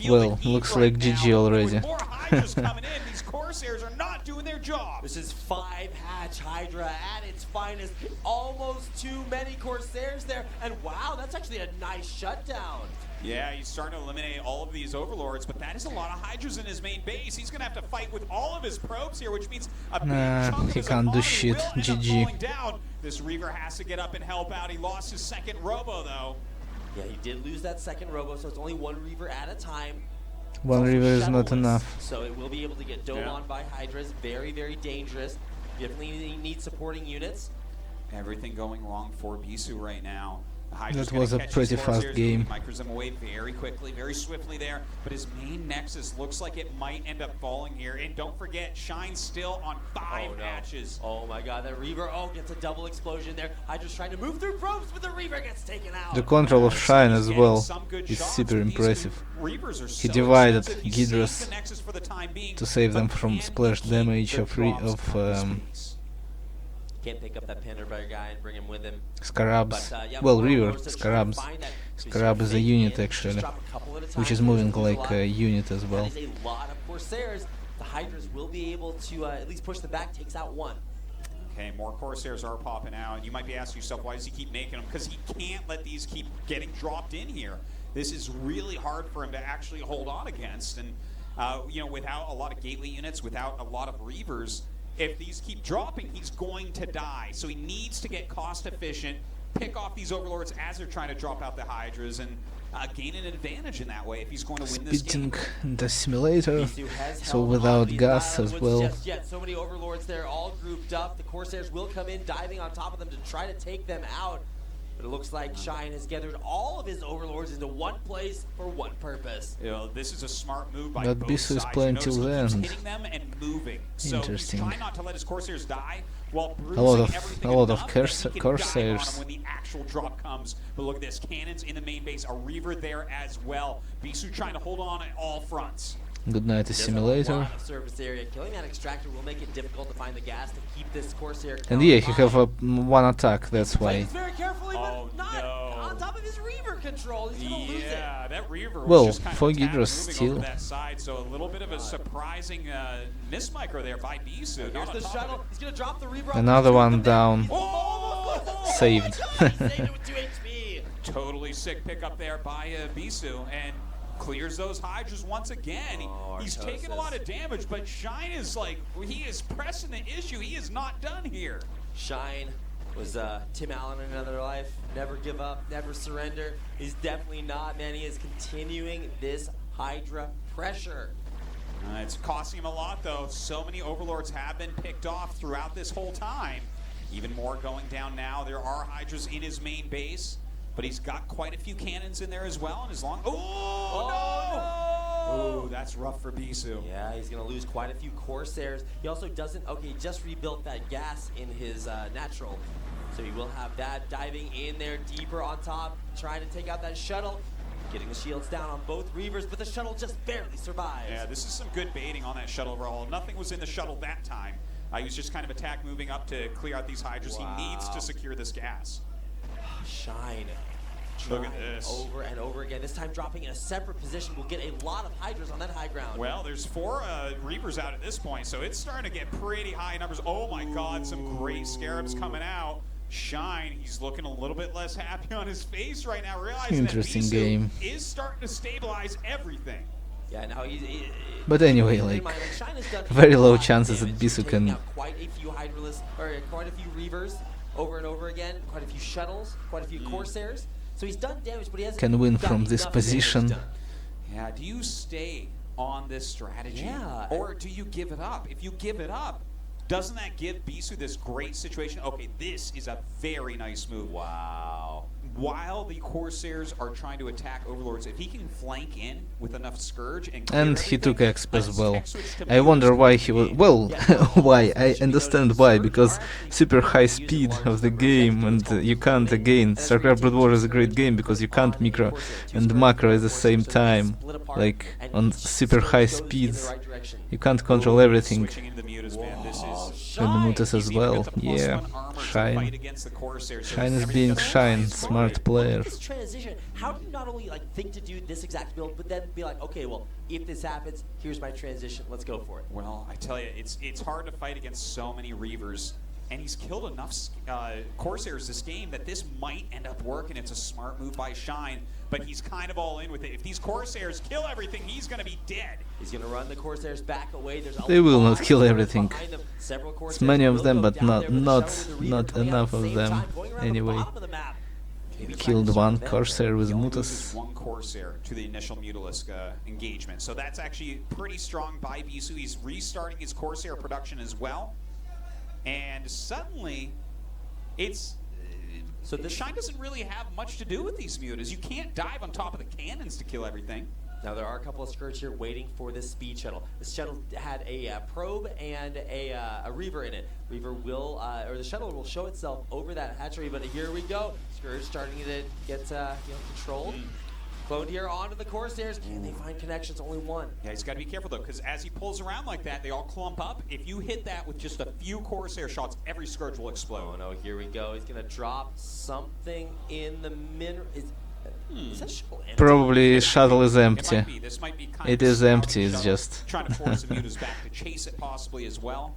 Well, looks like GG already. More Hydras coming in. These Corsairs are not doing their job. This is 5 hatch Hydra at its finest. Almost too many Corsairs there. And wow, that's actually a nice shutdown. Yeah, he's starting to eliminate all of these Overlords, but that is a lot of Hydras in his main base. He's going to have to fight with all of his probes here, which means a big chunk of he his can't do economy shit. will end up GG. falling down. This Reaver has to get up and help out. He lost his second Robo, though. Yeah, he did lose that second Robo, so it's only 1 Reaver at a time. 1 Reaver is not enough. So it will be able to get dove on by Hydras. Very, very dangerous. Definitely need supporting units. Everything going wrong for Bisu right now. Hydra's That was gonna a catch pretty these fast Corsairs, game. Micros them away very quickly, very swiftly there. But his main Nexus looks like it might end up falling here. And don't forget, Shine's still on 5 matches. Oh my god, that Reaver, gets a double explosion there. Hydra's trying to move through probes, but the Reaver gets taken out. The control of Shine as Getting well some good is shots, super but these impressive. Reavers are He so divided expensive. He saves Hydras the Nexus for the time being, to save them but from can he splash keep damage the of drops on space? Can't pick up that Panda Bear guy and bring him with him. Scarabs. But, yeah, Well, more Reaver, Warlords are trying to Scarabs. find that Scarab is a fake unit in, just actually, drop a couple at a which time, is moving lose a like lot. a unit as well. That is a lot of Corsairs. The Hydras will be able to at least push the back, takes out one. Okay, more Corsairs are popping out, and you might be asking yourself, why does he keep making them? Because he can't let these keep getting dropped in here. This is really hard for him to actually hold on against, and without a lot of gateway units, without a lot of Reavers, if these keep dropping, he's going to die. So he needs to get cost efficient, pick off these Overlords as they're trying to drop out the Hydras, and gain an advantage in that way if he's going to win this game. Speeding the simulator, Bisu has so held without on to these gas as Woods well. just yet. So many Overlords there, all grouped up. The Corsairs will come in, diving on top of them to try to take them out. But it looks like Shine has gathered all of his Overlords into one place for one purpose. This is a smart move by But both Bisu is sides. playing You till notice the he keeps end. hitting them and moving. So Interesting. he's trying not to let his Corsairs die while A lot bruising of everything a lot enough of that he can dive on Corsairs. them when the actual drop comes. But look at this, cannons in the main base, a Reaver there as well. Bisu trying to hold on at all fronts. Good night, There's simulator. a lot of surface area. Killing that extractor will make it difficult to find the gas to keep this Corsair count And yeah, he high. have a one attack. That's Plays why. very carefully, but Oh, not no. on top of his Reaver control. He's gonna lose it. Yeah, that Reaver was Well, just kind for of tapped Hydra's moving still. over that side, so a little bit of a surprising miss micro there by Bisu. Here's Not on the top of shuttle. it. He's gonna drop the Reaver. Another one down. Oh! Saved. Oh my God, he saved it with 2 HP. Totally sick pickup there by Bisu, and clears those Hydras once again. He's taking a lot of damage, but Shine is like, he is pressing the issue. He is not done here. Shine was Tim Allen in another life. Never give up, never surrender. He's definitely not, man. He is continuing this Hydra pressure. It's costing him a lot, though. So many Overlords have been picked off throughout this whole time. Even more going down now. There are Hydras in his main base, but he's got quite a few cannons in there as well. And as long, oh, that's rough for Bisu. Yeah, he's gonna lose quite a few Corsairs. He also doesn't, he just rebuilt that gas in his natural. So he will have that diving in there deeper on top, trying to take out that shuttle. Getting the shields down on both Reavers, but the shuttle just barely survives. Yeah, this is some good baiting on that shuttle roll. Nothing was in the shuttle that time. He was just kind of attack moving up to clear out these Hydras. Wow. He needs to secure this gas. Shine. Look at Trying this. Over and over again. This time dropping in a separate position will get a lot of Hydras on that high ground. Well, there's 4 Reapers out at this point, so it's starting to get pretty high numbers. Oh my God, some great Scarabs coming out. Shine, he's looking a little bit less happy on his face right now, realizing Interesting that Bisu game. is starting to stabilize everything. Yeah, now he's. But anyway, keep in like, mind, Shine has done very a low lot of chances that damage, Bisu taking can- out quite a few Hydralists, or quite a few Reavers over and over again, quite a few shuttles, quite a few Corsairs. So he's done damage, but he hasn't Can win done from this enough damage position. done. Yeah, do you stay on this strategy? Yeah. Or do you give it up? If you give it up, doesn't that give Bisu this great situation? Okay, this is a very nice move. Wow. While the Corsairs are trying to attack Overlords, if he can flank in with enough Scourge and clear And he took everything, exp as let's well. tech switch to I wonder Bisu why to he the was. game. Well, why? I understand why. Because super high speed of the game, and you can't again. StarCraft Brood War is a great game because you can't micro and macro at the same time. Like on super high speeds, you can't control everything. Switching into the mutas, man. This is And the mutas as He's even well. got the +1 Yeah, armor to Shine. fight against the Corsairs, so Shine is everything being goes Shine, right. smart player. This transition, how do you not only think to do this exact build, but then be like, okay, well, if this happens, here's my transition, let's go for it. Well, I tell you, it's hard to fight against so many Reavers, and he's killed enough Corsairs this game that this might end up working. It's a smart move by Shine, but he's kind of all in with it. If these Corsairs kill everything, he's going to be dead. He's going to run the Corsairs back away. There's a They will lot not kill of everything. behind them. Several It's Corsairs many of will them, go but down not there with the not shuttle with the Reaver not coming out enough at the of same them. time, going around the Anyway, bottom of the map. Maybe killed find one some Corsair with He only Mutas. loses 1 Corsair to the initial Mutalisk engagement, so that's actually pretty strong by Bisu. He's restarting his Corsair production as well, and suddenly it's So this Shine doesn't really have much to do with these mutas. You can't dive on top of the cannons to kill everything. Now there are a couple of Scourge here waiting for this speed shuttle. This shuttle had a probe and a Reaver in it. Reaver will, or the shuttle will show itself over that hatchery, but here we go. Scourge starting to get controlled. Cloned here onto the Corsairs. Can they find connections? Only one. Yeah, he's got to be careful though, because as he pulls around like that, they all clump up. If you hit that with just a few Corsair shots, every Scourge will explode. Oh no, here we go. He's gonna drop something in the Is that shuttle empty? Probably shuttle is It empty. might be. This might be kind It of a is scouting empty, it's shuttle, just trying to force the mutas back to chase it possibly as well.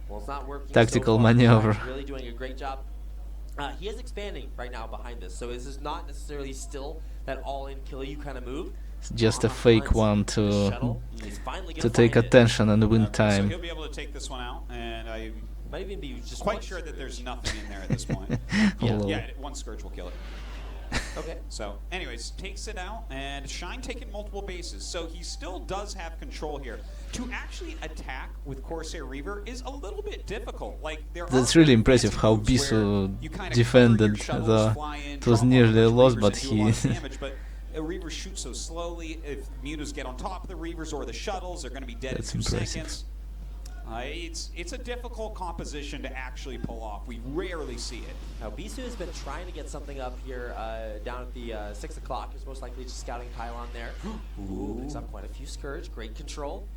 Well, it's not working. Tactical so far. maneuver. He's really doing a great job. He is expanding right now behind this, so this is not necessarily still that all-in kill you kind of move. it's just a fake one to to take attention and win So time. he'll be able to take this one out, and I'm Might even be just quite one sure that Scourge. there's nothing in there at this point. Hello. Yeah, one Scourge will kill it. Okay. So, anyways, takes it out, and Shine taking multiple bases. So he still does have control here. To actually attack with Corsair Reaver is a little bit difficult. Like there That's are really impressive fancy how moves where Bisu you kinda defended, cover your shuttles, though. fly in, It was drop nearly a off loss, Reavers but and do a lot of he damage, but a Reaver shoots so slowly. If mutas get on top of the Reavers or the shuttles, they're going to be dead That's in 2 impressive. seconds. It's a difficult composition to actually pull off. We rarely see it. Now, Bisu has been trying to get something up here down at the 6 o'clock. He's most likely just scouting pylon there. Ooh, picks up quite a few Scourge. Great control.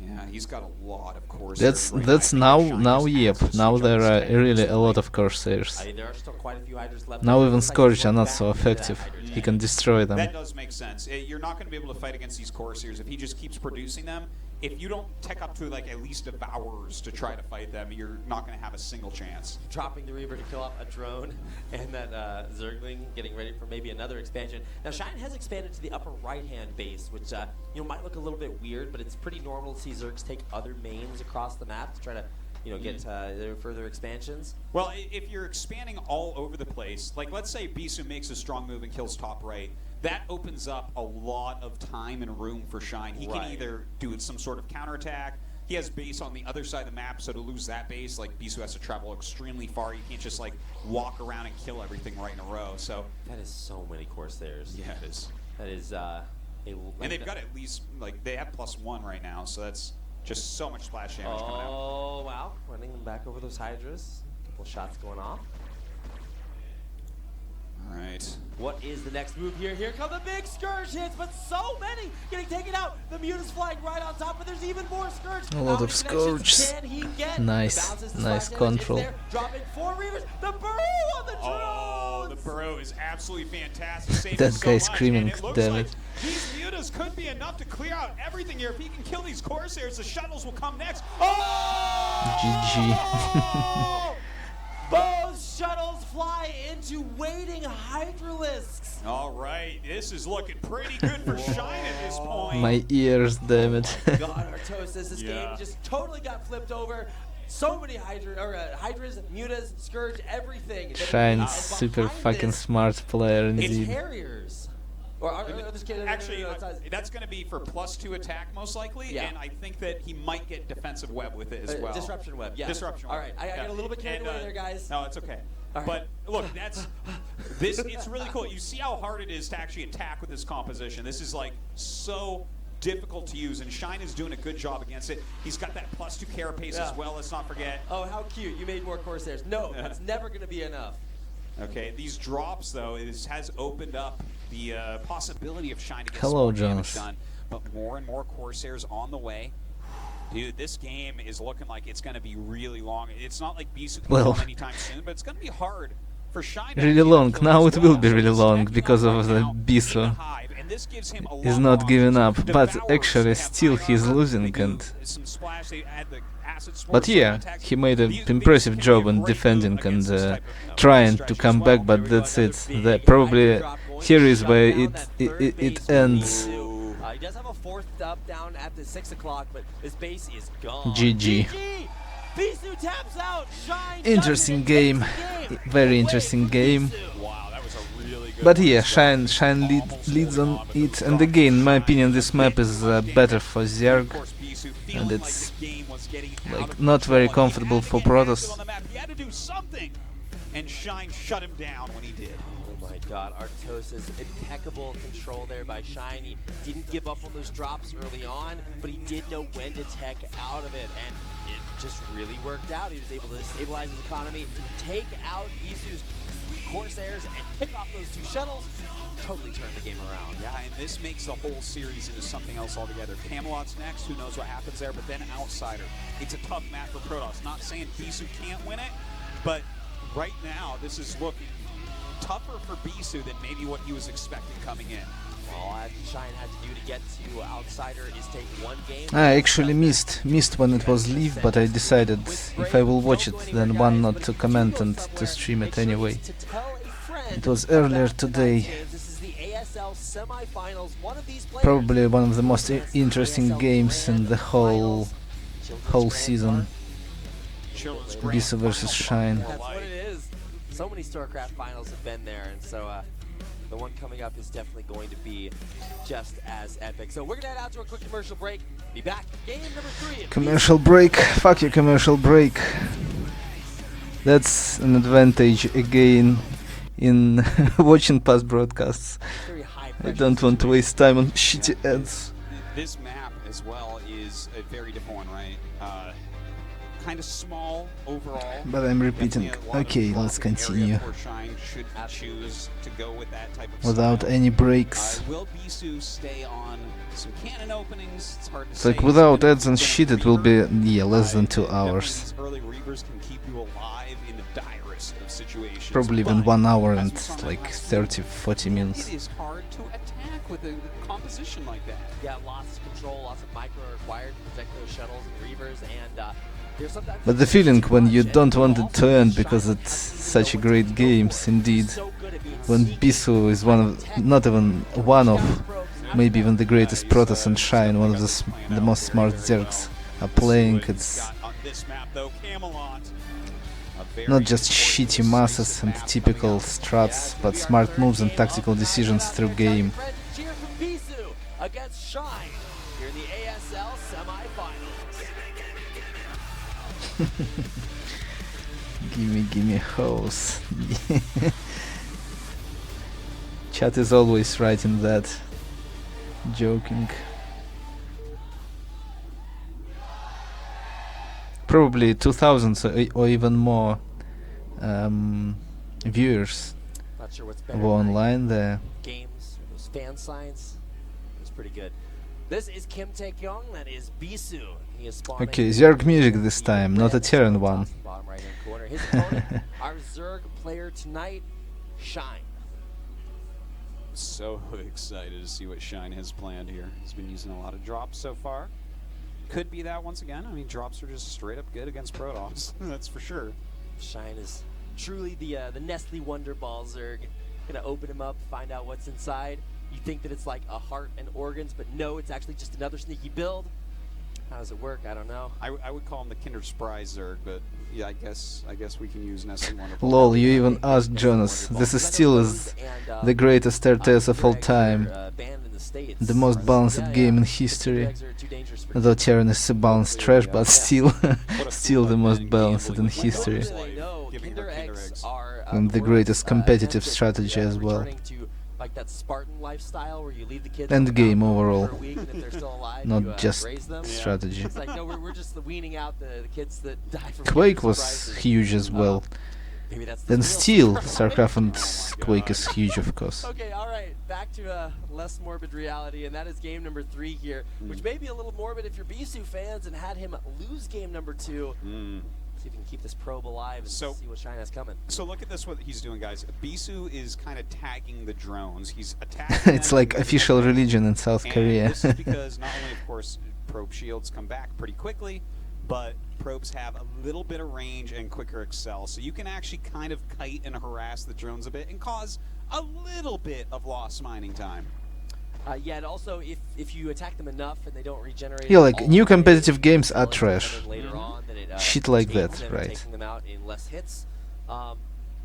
Yeah, he's got a lot of Corsairs. that's now yep. Now there are really a lot of Corsairs. There are still quite a few Hydras left. Now even Looks like Scourge he's are going not back so into that effective. Hydra He tank. can destroy them. That does make sense. You're not going to be able to fight against these Corsairs if he just keeps producing them. If you don't tech up to like at least Devourers to try to fight them, you're not going to have a single chance. Dropping the Reaver to kill off a drone, and that Zergling getting ready for maybe another expansion. Now Shine has expanded to the upper right-hand base, which might look a little bit weird, but it's pretty normal to see Zergs take other mains across the map to try to get their further expansions. Well, if you're expanding all over the place, like let's say Bisu makes a strong move and kills top right, that opens up a lot of time and room for Shine. He can either do some sort of counterattack. He has base on the other side of the map, so to lose that base, like Bisu has to travel extremely far. You can't just like walk around and kill everything right in a row. So that is so many Corsairs. yeah, it is. That is And they've got at least like they have +1 right now, so that's just so much splash damage coming out. Oh wow, running back over those Hydras. Couple shots going off. All right. What is the next move here? Here come the big Scourge hits, but so many getting taken out. The Muta's flying right on top, but there's even more Scourge. A lot of Scourges. Nice control. Dropping 4 Reavers. The Burrow on the drones. Oh, the Burrow is absolutely fantastic. Saving That so guy much, screaming, and it looks damn like it. these Mutas could be enough to clear out everything here. If he can kill these Corsairs, the shuttles will come next. GG. Those shuttles fly into waiting Hydralisks. All right, this is looking pretty good for Shine at this point. My ears, damn it. God, Artos says this game just totally got flipped over. So many Hydras, Mutas, Scourge, everything. Shine's super fucking smart player It's indeed. Harriers. Actually, that's going to be for +2 attack most likely, and I think that he might get defensive web with it as well. Disruption web, yeah. Disruption All web. right, I got a little bit carried away there, guys. No, it's okay. All But look, it's really cool. You see how hard it is to actually attack with this composition. This is like so difficult to use, and Shine is doing a good job against it. He's got that +2 carapace as well, let's not forget. Oh, how cute. You made more Corsairs. No, that's never going to be enough. Okay, these drops, though, has opened up the possibility of Shine to get Hello, some damage Jonas. done, but more and more Corsairs on the way. Dude, this game is looking like it's going to be really long. It's not like Bisu can Well, come anytime soon, but it's going to be hard for Shine to really actually long. kill Now as it will well. be So really he's long stacking because up of right the now in Bisu. hive, and this gives him a He's lot not of giving options. up, but Devourers actually have still high he's armor, losing, they do and some splash, they add the acid spores, but some yeah, attacks. he made an These impressive can be job a in great defending move and against this type of trying stretch to as come well. back, but that's it. Probably here is where it ends. He does have a 4th up down at the 6 o'clock, but his base is gone. GG. Bisu taps out. Shine Interesting game, very interesting game. Wow, that was a really good But one. yeah, Shine leads on it, and again, in my opinion, this map is better for Zerg, and it's like not very comfortable for Protoss. He had to do something. and Shine shut him down when he did. Oh my god, Arctos' impeccable control there by Shine. He didn't give up on those drops early on, but he did know when to tech out of it, and it just really worked out. He was able to stabilize his economy, take out Bisu's Corsairs, and pick off those 2 shuttles. Totally turned the game around. Yeah, and this makes the whole series into something else altogether. Camelot's next, who knows what happens there, but then Outsider. It's a tough map for Protoss. Not saying Bisu can't win it, but right now, this is looking tougher for Bisu than maybe what he was expecting coming in. All Shine had to do to get to Outsider is take 1 game. I actually missed when it was live, but I decided if I will watch it, then one not to comment and to stream it anyway. It was earlier today. Probably one of the most interesting games in the whole season. Bisu versus Shine. That's what it is. So many StarCraft finals have been there, and so the one coming up is definitely going to be just as epic. So we're gonna head out to a quick commercial break. Be back. Game number 3. Commercial break. Fuck you, commercial break. That's an advantage again in watching past broadcasts. I don't want to waste time on shitty ads. This map as well is a very different one, right? Kind of small overall. But I'm repeating. Okay, let's continue. Without any breaks. Will Bisu stay on some cannon openings? It's hard to It's say. like without ads and shit, it will be less than 2 hours. These early Reavers can keep you alive in the direst of situations. Probably even but 1 hour as and we saw in that like last 30-40 minutes. It is hard to attack with a composition like that. Yeah, lots of control, lots of micro required to protect those shuttles and Reavers, and there's sometimes But the feeling when you don't want it to end because it's such a great game, indeed. When Bisu is not even one of, maybe even the greatest Protoss and Shine, one of the most smart Zergs are playing, it's not just shitty masses and typical strats, but smart moves and tactical decisions through game. Cheer from Bisu against Shine here in the ASL semifinals. Gimme hose. Chat is always right in that. Joking. Probably 2,000 or even more viewers Not sure what's better were than online there. games, those fan signs. It was pretty good. This is Kim Tae-kyung, that is Bisu. He is spawning Okay, Zerg music this time, not a Terran one. Bottom right-hand corner. His opponent, our Zerg player tonight, Shine. So excited to see what Shine has planned here. He's been using a lot of drops so far. Could be that once again. I mean, drops are just straight up good against Protoss. That's for sure. Shine is truly the Nestle Wonder Ball Zerg. Gonna open him up, find out what's inside. You think that it's like a heart and organs, but no, it's actually just another sneaky build. How does it work? I don't know. I would call him the Kinder Surprise Zerg, but yeah, I guess we can use Nestle Wonderful. Lol, you even asked Jonas. This is still the greatest RTS of all time. The most balanced game in history. Though Terran is a balanced trash, but still the most balanced in history. And the greatest competitive strategy as well. Like that Spartan lifestyle where you leave the kids And game overall, for a week, and if they're still alive, not you, just raise them. strategy. It's like, no, we're just weaning out the kids that die from Quake cancer was surprises. huge as well. Maybe that's the Then real still, Starcraft. StarCraft and Quake is huge, of course. Okay, all right, back to a less morbid reality, and that is game number 3 here, which may be a little morbid if you're Bisu fans and had him lose game number 2. See if we can keep this probe alive and So- see what Shine has coming. So look at this, what he's doing, guys. Bisu is kind of tagging the drones. He's attacking It's them like with official the- religion in South And Korea. this is because not only, of course, probe shields come back pretty quickly, but probes have a little bit of range and quicker excel. So you can actually kind of kite and harass the drones a bit and cause a little bit of lost mining time. Yeah, and also if you attack them enough and they don't regenerate. Yeah, like, all new the way, competitive games are well, it's trash. determined later on that it, Shit like stains that, them and right. Taking them out in less hits.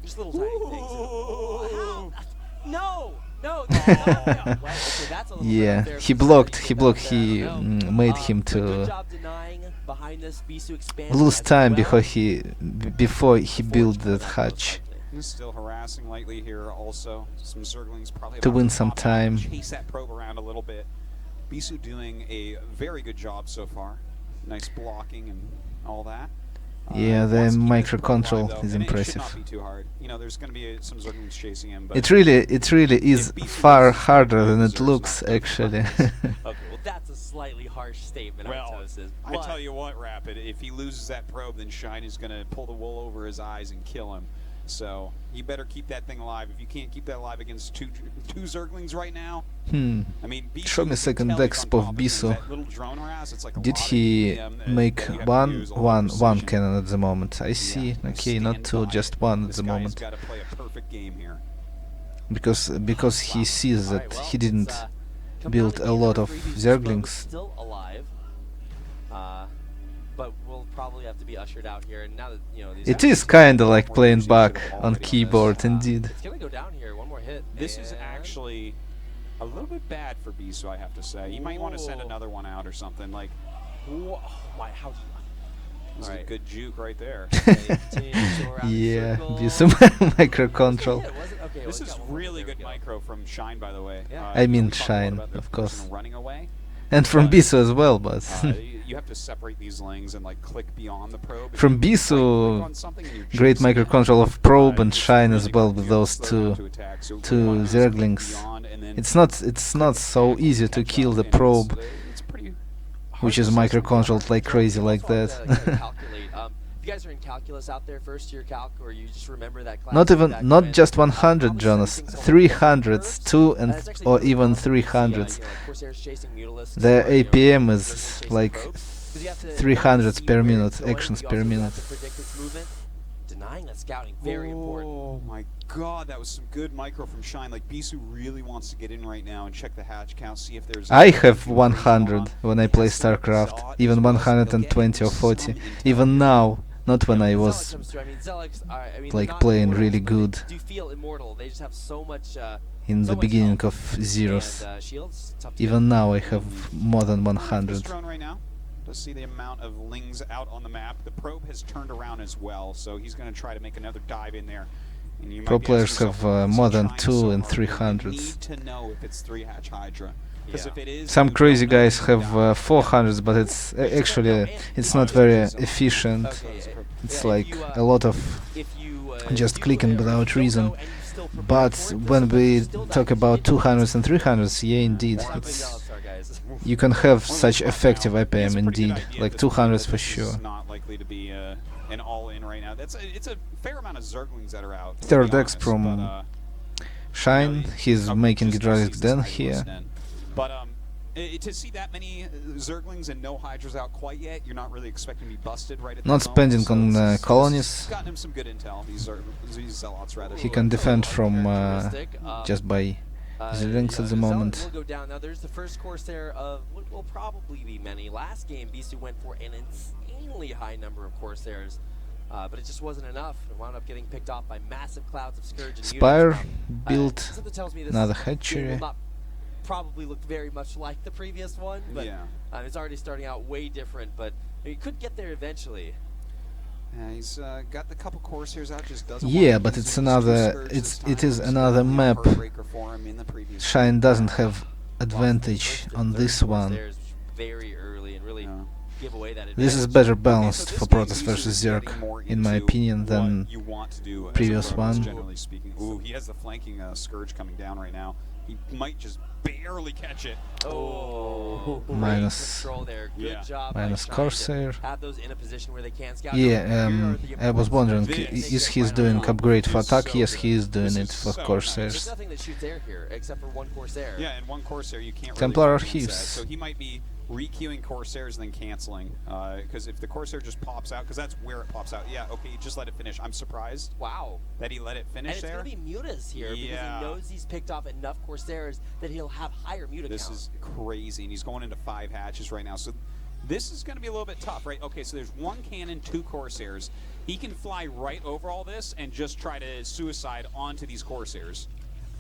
Just little tiny things. Oh, how? No, no. Well, okay, that's a little bit Yeah, unfair he for blocked, somebody he to blocked, put that he there. I don't know. made him But good to job denying behind this Bisu expansion lose as time well. before he built that hatch. He's still harassing lightly here. Also, some Zerglings probably to about win some pop out time. and chase that probe around a little bit. Bisu doing a very good job so far. Nice blocking and all that. Yeah, the wants to keep his micro probe alive, control though, is and impressive. It should not be too hard. You know, there's going to be some Zerglings chasing him, but It really is If Bisu far loses, harder he than it deserves looks not to actually. Okay, well that's a slightly harsh statement, Well, Artosis. I tell you what, Rapid, if he loses that probe, then Shine is going to pull the wool over his eyes and kill him. So you better keep that thing alive. If you can't keep that alive against two Zerglings right now, I mean, Bisu, Show me you second can tell he's exp on of top of things. Bisu. That little drone harass, it's like a Did lot of he EM that make you have to one use, a lot of precision. cannon at the moment? I see. Yeah, Okay, not stand two, by just it. one at This the guy's moment. got to play a perfect game here. Because he sees that Alright, well, he didn't it's, come build down a to lot the of freebies. This probe is Zerglings. Still alive, but we'll probably have to be ushered out here. And now that these It guys- is kinda like More playing games you back should've on already done this. keyboard, indeed. It's gonna go down here. One more hit. This is and- actually a little bit bad for Bisu, I have to say. You might want to send Whoa. another one out or something. Like, Whoa, oh my, how do you? this is a Alright. good juke right there. Yeah, Bisu micro control. This is really good micro from Shine, by the way. Yeah. I mean we talked a lot Shine, about the of course. person running away. And from But, Bisu as well, but You have to separate these lings and like click beyond the probe. If from you right-click Bisu, on something and you're great chasing micro it, control of probe and it's Shine really as well hard to with get those slow down two to attack. So we two wanna just click Zerglings. beyond and then It's not so easy to catch kill up, the and probe, it's pretty which hard is to micro system. controlled like crazy like that. Calculate. If you guys are in calculus out there, first year calc, or you just remember that class. Not even, back not when, just 100, probably Jonas. setting things 300s, over 2 and it's actually or really even fun to see, 300s. like Corsairs chasing Mutalisks The or, APM Zerglings is chasing like probes. 'Cause you have to 300s see per where minute, it's going, actions you per also minute. have to predict its movement. Denying that scouting, very important. Oh my god, that was some good micro from Shine. Like, Bisu really wants to get in right now and check the hatch count, see if there's... I have anything crazy going 100 on. when I He play has some StarCraft, Zod even as well, so he'll 120 or get 40. some intel Even here. now, not when I Zealot was comes through. I mean, Zealots are, I mean, like they're not playing immortals, really but they good do feel immortal. They just have so much. in so the much beginning health. of Zeros. And, shields, tough to Even get. now I have more than This 100. drone right now. Let's see the amount of lings out on the map. The probe has turned around as well, so he's going to try to make another dive in there. And you might Pro be asking players yourself, have why is more he than trying 2 so and hard? You 300s. need to know if it's 3-hatch Hydra. Because Yeah. if it is, Some you crazy don't know guys if have it's down. 400s, but it's actually it's not very efficient. Okay, It's yeah, if like you, a lot of if you, just do clicking go there, without if you don't reason. know and you still prepare But for it, when this we is still talk that about you can 200s and 300s, yeah, indeed, That's how big it's Zealots are, guys. you can have One of such those right effective now. IPM It's a pretty good indeed, idea like at this point 200s that for this is sure. not likely to be an all-in right now. It's a fair amount of Zerglings that are out. to Third be X honest, from but, Shine, he's making hydraulic den here. But to see that many Zerglings and no Hydras out quite yet, you're not really expecting to be busted right at Not that spending moment. on it's colonies. gotten him some good intel. These Zealots rather. He can defend from Characteristic, just by the links at the Zealot moment. will go down. Now there's the first Corsair of what will probably be many. Last game, Bisu went for an insanely high number of Corsairs, but it just wasn't enough. It wound up getting picked off by massive clouds of Scourge and Spire Mutants. built Something tells me this another game hatchery. will not probably look very much like the previous one, but Yeah. it's already starting out way different. But he could get there eventually. Yeah, he's got the couple Corsairs out. Just doesn't. Yeah, want but to it's use two another- Scourge it's- this it time. is It's another gonna be a map. heartbreaker for him in the previous Shine doesn't have Lost advantage the on third this one. Corsairs very early and really Yeah. give away that This is advantage. better Okay, balanced so for this game, Protoss Bisu versus is Zerg, getting more in my into opinion, what than you want to do as a previous Protoss, one. Generally speaking, ooh, he has the flanking Scourge coming down right now. He might just barely catch it. Oh, great Minus- control there. Good Yeah. job by minus Shine to Corsair. Have those in a position where they can't scout. Yeah, Here are the I was importance wondering, of this. this. is he Right on doing top. upgrade for Is attack? so Yes, good. he is doing This it is for so nice. There's Corsairs. nothing that shoots air here except for one Corsair. Yeah, and one Corsair you can't Templar really Archives. finance that. So he might be re-queuing Corsairs and then canceling. Because if the Corsair just pops out, because that's where it pops out. Yeah, okay, just let it finish. I'm surprised Wow. that he let it And finish it's there. going to be Mutas here because Yeah. he knows he's picked off enough Corsairs that he'll have higher Muta This count. is crazy, and he's going into 5 hatches right now. So this is going to be a little bit tough, right? Okay, so there's one cannon, 2 Corsairs. He can fly right over all this and just try to suicide onto these Corsairs.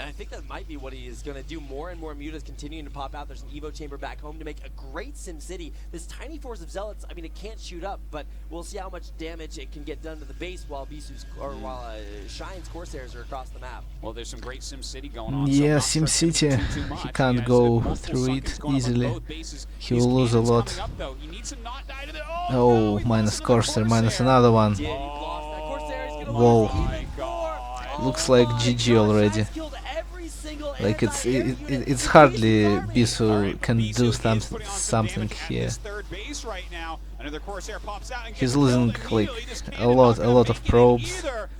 And I think that might be what he is going to do. More and more mutas continuing to pop out. There's an Evo chamber back home to make a great Sim City. This tiny force of Zealots, I mean, it can't shoot up, but we'll see how much damage it can get done to the base while while Shine's Corsairs are across the map. Well, there's some great Sim City going on. Yeah, so not Sim stretching City, too he much. can't has go multiple through it sunkens going up on easily. both bases. He His will lose a cannon's lot. coming up, though. He needs to not die to the Oh, he minus lost another Corsair, minus Corsair. another one. Did he lost that Corsair? He's gonna Whoa. lose Oh my even more. God. Looks Oh like my GG gosh, already. Shine's killed every single Like anti-air unit it's in hardly Bisu's army. Bisu Alright, can Bisu do is putting on some something damage at here. this third base right now. Another Corsair pops out and He's gets losing killed like immediately. This a cannon lot not gonna of make it in probes. either.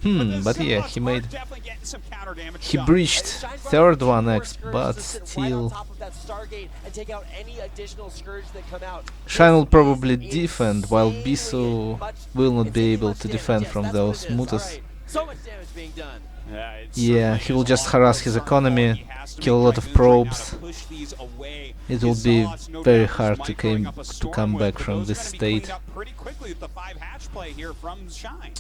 But the yeah, Zealots he are made definitely getting some counter damage he done. breached Shine's third running one two more X, Scourges but to sit right on still top of that Stargate and take out any additional Scourge that come out. Shine will This probably is defend, while insanely Bisu much- will not be insanely able much to damage. defend Yes, from that's what those it is. mutas. Alright, so much damage being done. It Yeah, certainly he will is. just A lot of harass folks his are involved. economy, He has to kill a make lot of Dragoons right now probes. to push these away. It will His be Zealots, no very doubt, hard is to microing come up a to storm come whip, back but from those this are gonna be state. cleaned up pretty quickly with the 5 hatch play here from Shine.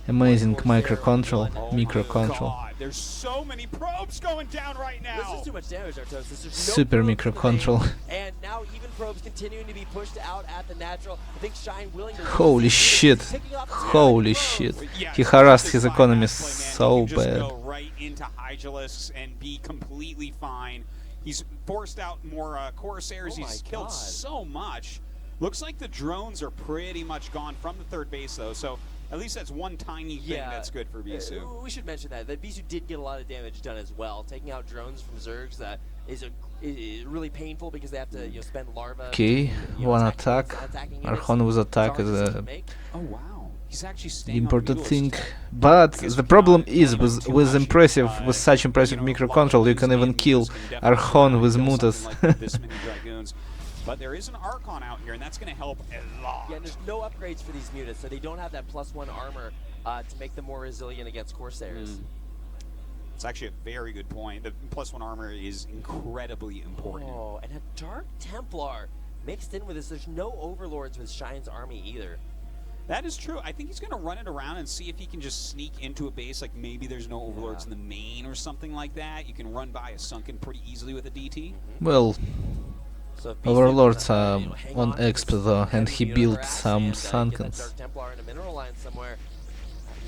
Amazing Corsair, micro control, Oh micro my control. God, there's so many probes going down right This now. is too much damage, Artos. There's no Super probes micro in the control. main, and now even probes continuing to be pushed out at the natural. I think Shine willing to lose Holy this unit, shit. picking off Holy probes. shit. But yeah, He it's harassed just his this 5 economy hatch play, man. so He can just bad. go right into Hygilis and be completely fine. He's forced out more Corsairs. Oh He's my killed God. so much. Looks like the drones are pretty much gone from the third base, though. So at least that's one tiny thing that's good for Bisu. We should mention that Bisu did get a lot of damage done as well. Taking out drones from Zergs is really painful because they have to spend larva. Okay, one attack. Archon with attack is a Oh wow, he's actually staying important on thing. Mutalist. But Because the we're problem not is playing too with much, such impressive micro control, you can even kill Archon with mutas. This many Dragoons. But there is an Archon out here, and that's going to help a lot. Yeah, and there's no upgrades for these mutas, so they don't have that +1 armor to make them more resilient against Corsairs. It's actually a very good point. The +1 armor is incredibly important. Oh, and a Dark Templar mixed in with this. There's no Overlords with Shine's army either. That is true. I think he's going to run it around and see if he can just sneak into a base. Like maybe there's no Overlords in the main or something like that. You can run by a Sunken pretty easily with a DT. Well, So if Bisu Overlords can, are hang on to exp this though, and heavy he unit built harass some and, get that Sunkens. Dark Templar in a mineral line somewhere.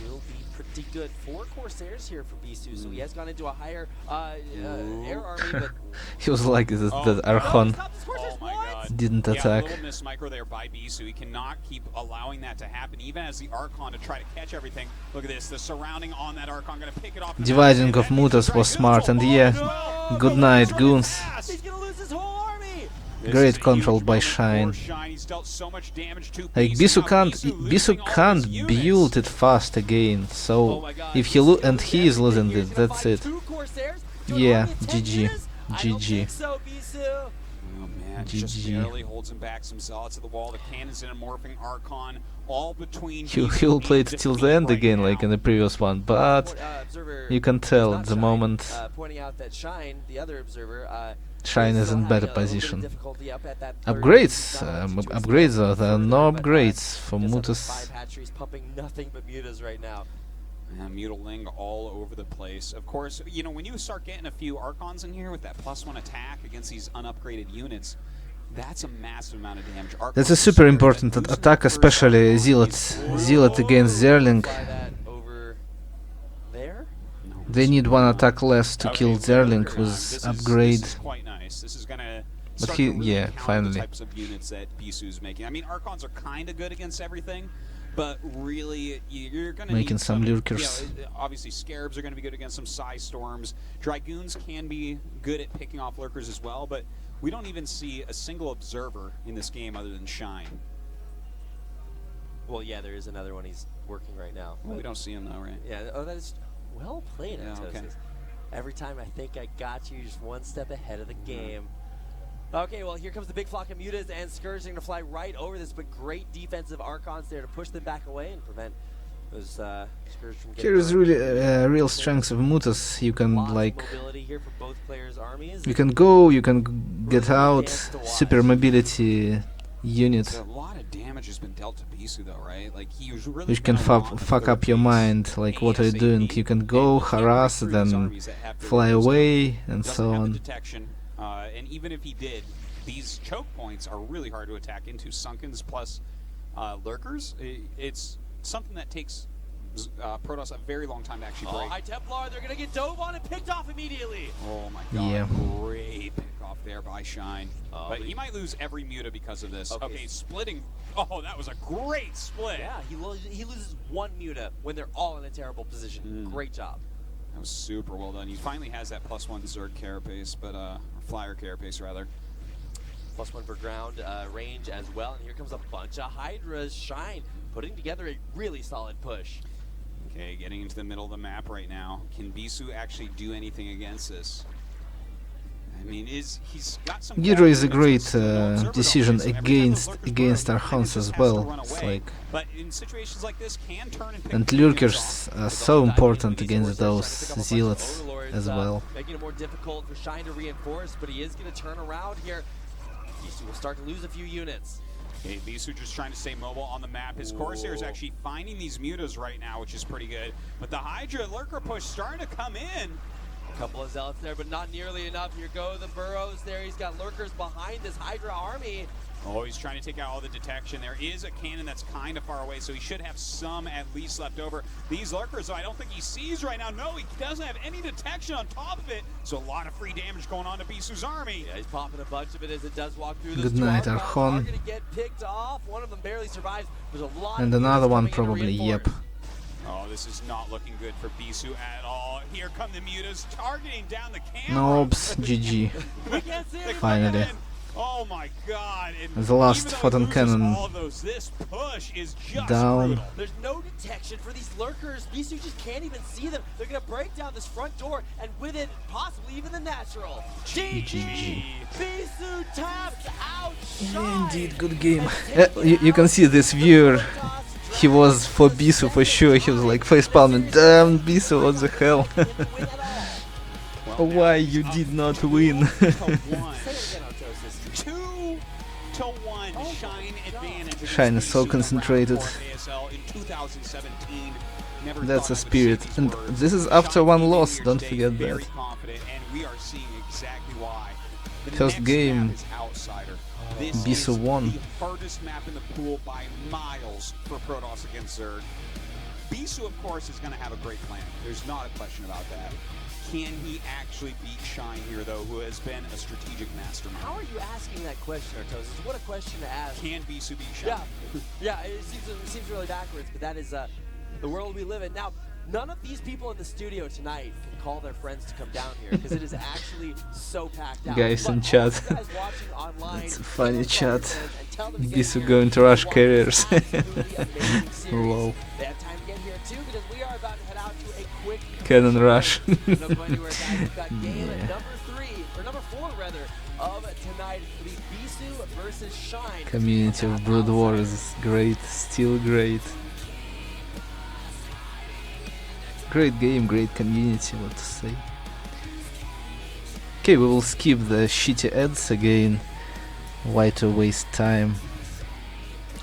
Will be pretty good. 4 Corsairs here for Bisu, so he has gone into a higher air army, but He was like that Oh, Archon stop this Corsairs, Oh my what? God. didn't Yeah, attack. a little miss micro there by Bisu. He cannot keep allowing that to happen, even as the Archon to try to catch everything. Look at this, the surrounding on that Archon going to pick it off. Dividing of mutas was smart, and yeah, good night, goons. He's gonna lose his whole army! Great control by Shine. He's dealt so much damage to Like Bisu. Bisu Now can't losing all can't his units. build it fast again. Oh So my God, if he is losing it, that's it. Yeah, GG. GG. So, Bisu. Oh man, just GG. barely holds him back. Some Zealots at the wall, the cannons in a morphing Archon, all between. He will play it till the end again, like in the previous one, but Observer you can is tell not at the Shine, moment pointing out that Shine, the other observer, Shine is in still better having a little bit of position. difficulty up at that third Upgrades, balance between upgrades Scourge though, and there are Third, no but, upgrades for just have the mutas. 5 hatcheries pumping nothing but mutas right now. Mutiling all over the place. Of course, you know, when you start getting a few Archons in here with that +1 attack against these unupgraded units, that's a massive amount of damage. That's a Archons super are important boosting attack, the first especially Archon. Zealot against Zerling. Fly that over there. No, They need one attack less to Okay, kill so Zerling this with is upgrade. quite nice. This is gonna. But start he- to really yeah, counter finally. The types of units that Bisu's making. I mean, Archons are kind of good against everything, but really, you're gonna Making need some you lurkers. know, obviously, Scarabs are gonna be good against some Psy Storms. Dragoons can be good at picking off lurkers as well, but we don't even see a single observer in this game other than Shine. Well, yeah, there is another one he's working right now. Well, we don't see him though, right? Yeah, oh, that is well played, Yeah, Antosis. okay. Every time I think I got you, just one step ahead of the game. Okay, well, here comes the big flock of mutas, and Scourge are going to fly right over this, but great defensive Archons there to push them back away and prevent those Scourge from getting Here is on. really real strength of mutas. You can Lots of like, mobility here for both players' armies. you can go, you can get out, super mobility. unit, So a lot of damage has been dealt to Bisu though, right? Like he was really which can been on fuck the up your piece mind, like what are you doing? You can go, harass, then fly away, and doesn't so have the on. detection, and even if he did, these choke points are really hard to attack into. Sunkens plus lurkers, it's something that takes Protoss a very long time to actually break. Oh, High Templar, they're gonna get dove on and picked off immediately. Oh my god, Yeah. great pick off there by Shine. But he might lose every muta because of this. Okay, splitting. Oh, that was a great split. Yeah, he loses one muta when they're all in a terrible position. Great job. That was super well done. He finally has that +1 Zerg carapace, but or flyer carapace rather. +1 for ground range as well. And here comes a bunch of Hydras. Shine putting together a really solid push. Okay, getting into the middle of the map right now. Can Bisu actually do anything against this? I mean, he's got some. Ghidra is a great Observer decision don't play, so every time against the lurkers Archons burn, as it just has to well. run It's away. like, But in situations like this, can turn and pick and the units lurkers off. are so important against those zealots as well. Making it more difficult for Shine to reinforce, but he is going to turn around here. Bisu will start to lose a few units. Okay, Bisu just trying to stay mobile on the map. His Corsair is actually finding these mutas right now, which is pretty good. But the Hydra lurker push starting to come in. A couple of zealots there, but not nearly enough. Here go the burrows there. He's got lurkers behind this Hydra army. Oh, he's trying to take out all the detection. There is a cannon that's kind of far away, so he should have some at least left over. These lurkers, though, I don't think he sees right now. No, he doesn't have any detection on top of it. So a lot of free damage going on to Bisu's army. Yeah, he's popping a bunch of it as it does walk through this. Good night, Archons Archon. are gonna get picked off. One of them barely survives. There's a lot And of another units one coming in to probably, yep. reinforce. Oh, this is not looking good for Bisu at all. Here come the mutas targeting down the camera. Nobs, GG. We can't see They anybody. Finally. come in. Oh my god. And The last even though he photon loses cannon all of those, this push is just down. brutal. There's no detection for these lurkers. Bisu just can't even see them. They're gonna break down this front door, and with it, possibly even the natural. GG! Bisu tapped out. Shine. Indeed, good game. You can see this viewer. He was for Bisu for sure. He was like facepalming. Damn, Bisu, what the hell? Why you did not win? 2-1 Shine advantage. Shine is so concentrated. ASL in 2017. Never That's thought a it would spirit. say these And words. this is after Shine one came in loss, here don't today forget very that. confident, and we are seeing exactly why. The First next game, map is Outsider. This Bisu is won. the hardest map in the pool by miles for Protoss against Zerg. Bisu, of course, is going to have a great plan. There's not a question about that. Can he actually beat Shine here, though, who has been a strategic mastermind? How are you asking that question, Artosis? What a question to ask. Can Bisu beat Shine? Yeah, it seems really backwards, but that is the world we live in. Now, none of these people in the studio tonight can call their friends to come down here because it is actually so packed out. Guys But in all chat. you guys watching online, That's a funny give them chat. and tell them to get Bisu here. going to rush Watch carriers. this absolutely amazing series. Lol. They have time to get here too because we are about to head out to a quick Cannon rush. No go anywhere, guys. We've got game number 4 rather, of tonight. It'll be Bisu versus Shine. Community of Brood War is great, still great. Great game, great community, what to say. Okay, we will skip the shitty ads again. Why to waste time?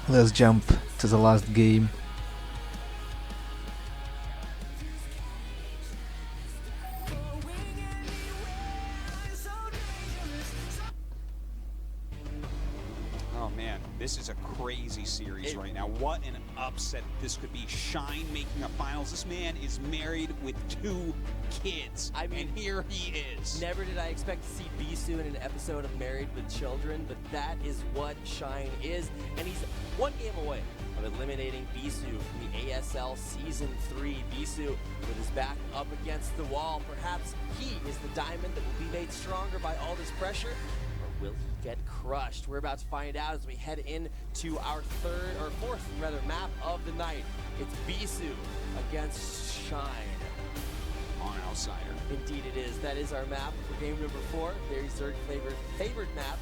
Let's jump to the last game. Oh man, this is a crazy series right now. What an upset this could be. Shine making a finals. This man is married with 2 kids. I mean, and here he is. Never did I expect to see Bisu in an episode of Married with Children, but that is what Shine is, and he's one game away of eliminating Bisu from the ASL Season 3. Bisu with his back up against the wall. Perhaps he is the diamond that will be made stronger by all this pressure, or will he get crushed? We're about to find out as we head into our fourth map of the night. It's Bisu against Shine. On Outsider. Indeed it is. That is our map for game number 4. Very Zerg favored map.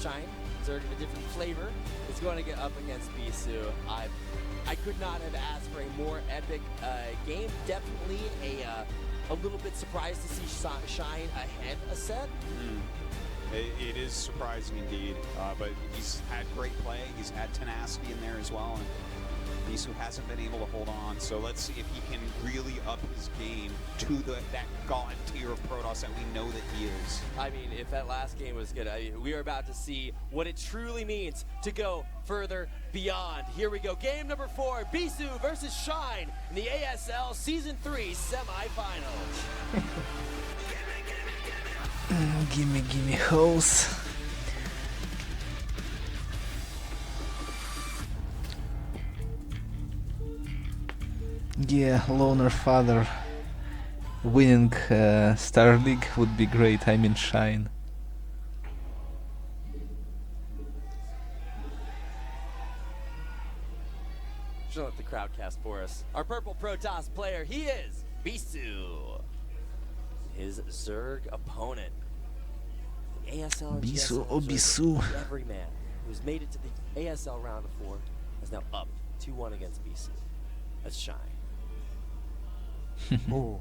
Shine, Zerg of a different flavor, is going to get up against Bisu. I could not have asked for a more epic game. Definitely a little bit surprised to see Shine ahead a set. It is surprising indeed, but he's had great play. He's had tenacity in there as well, and Bisu hasn't been able to hold on. So let's see if he can really up his game to that god tier of Protoss that we know that he is. I mean, if that last game was good, we are about to see what it truly means to go further beyond. Here we go, game number 4, Bisu versus Shine in the ASL Season 3 semifinals. Gimme hoes. Yeah, loner father winning StarLeague would be great. I mean Shine. Should let the crowd cast for us. Our purple Protoss player, he is Bisu. His Zerg opponent. The ASL and Bisu, GSL oh Bisu. every man who's made it to the ASL round of 4 is now up 2-1 against Bisu. That's Shine. Oh,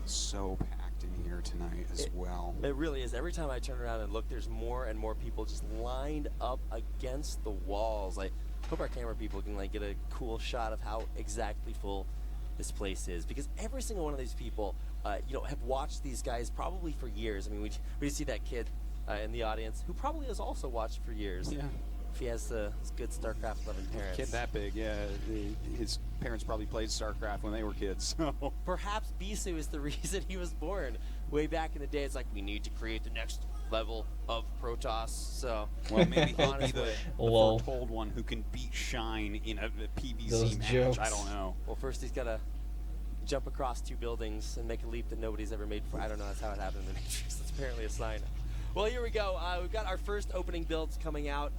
so packed in here tonight as well. It really is. Every time I turn around and look, there's more and more people just lined up against the walls. I hope our camera people can like get a cool shot of how exactly full this place is, because every single one of these people, have watched these guys probably for years. I mean, we see that kid in the audience who probably has also watched for years. Yeah. If he has his good StarCraft loving parents. Kid that big, yeah. His parents probably played StarCraft when they were kids. So Perhaps Bisu is the reason he was born. Way back in the day, it's like, we need to create the next level of Protoss. So, well, maybe he'll be honestly, the Lol. foretold one who can beat Shine in a PvZ Those match. jokes. I don't know. well, first he's got to jump across 2 buildings and make a leap that nobody's ever made before. I don't know, that's how it happened in the Matrix. That's apparently a sign. Well, here we go. We've got our first opening builds coming out.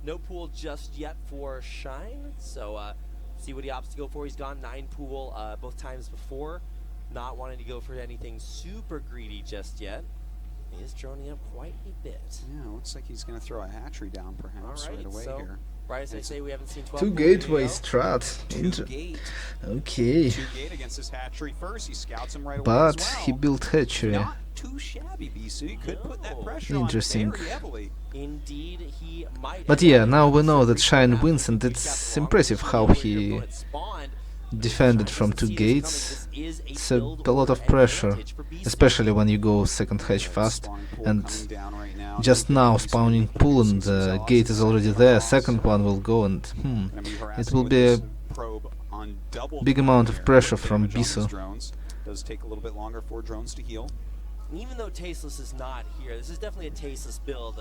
No pool just yet for Shine. So see what he opts to go for. He's gone 9 pool both times before. Not wanting to go for anything super greedy just yet. He is droning up quite a bit. Yeah, looks like he's going to throw a hatchery down perhaps right away so here. right as I say, we haven't seen 12 Two pools. Here we gateway go. strat. 2 gate. Okay. 2 gate against this hatchery first. He scouts him right away But as well. he built hatchery. Not too shabby, Bisu. He could put that No. pressure Interesting. on very heavily. Indeed, he might. But have. yeah, now we know that Shine We've wins, and got it's the long impressive range how where your he opponent spawned. defended from Doesn't 2 see this gates. coming. This is It's build a lot of order pressure, advantage for Bisu. especially when you go second hatch fast. Spawning pool And coming down right now. just now spawning pool and the gate is already there, second one will go, and it will be a big amount of pressure from Bisu. Drones. Does take a little bit longer for drones to heal. And even though Tasteless is not here, this is definitely a Tasteless build.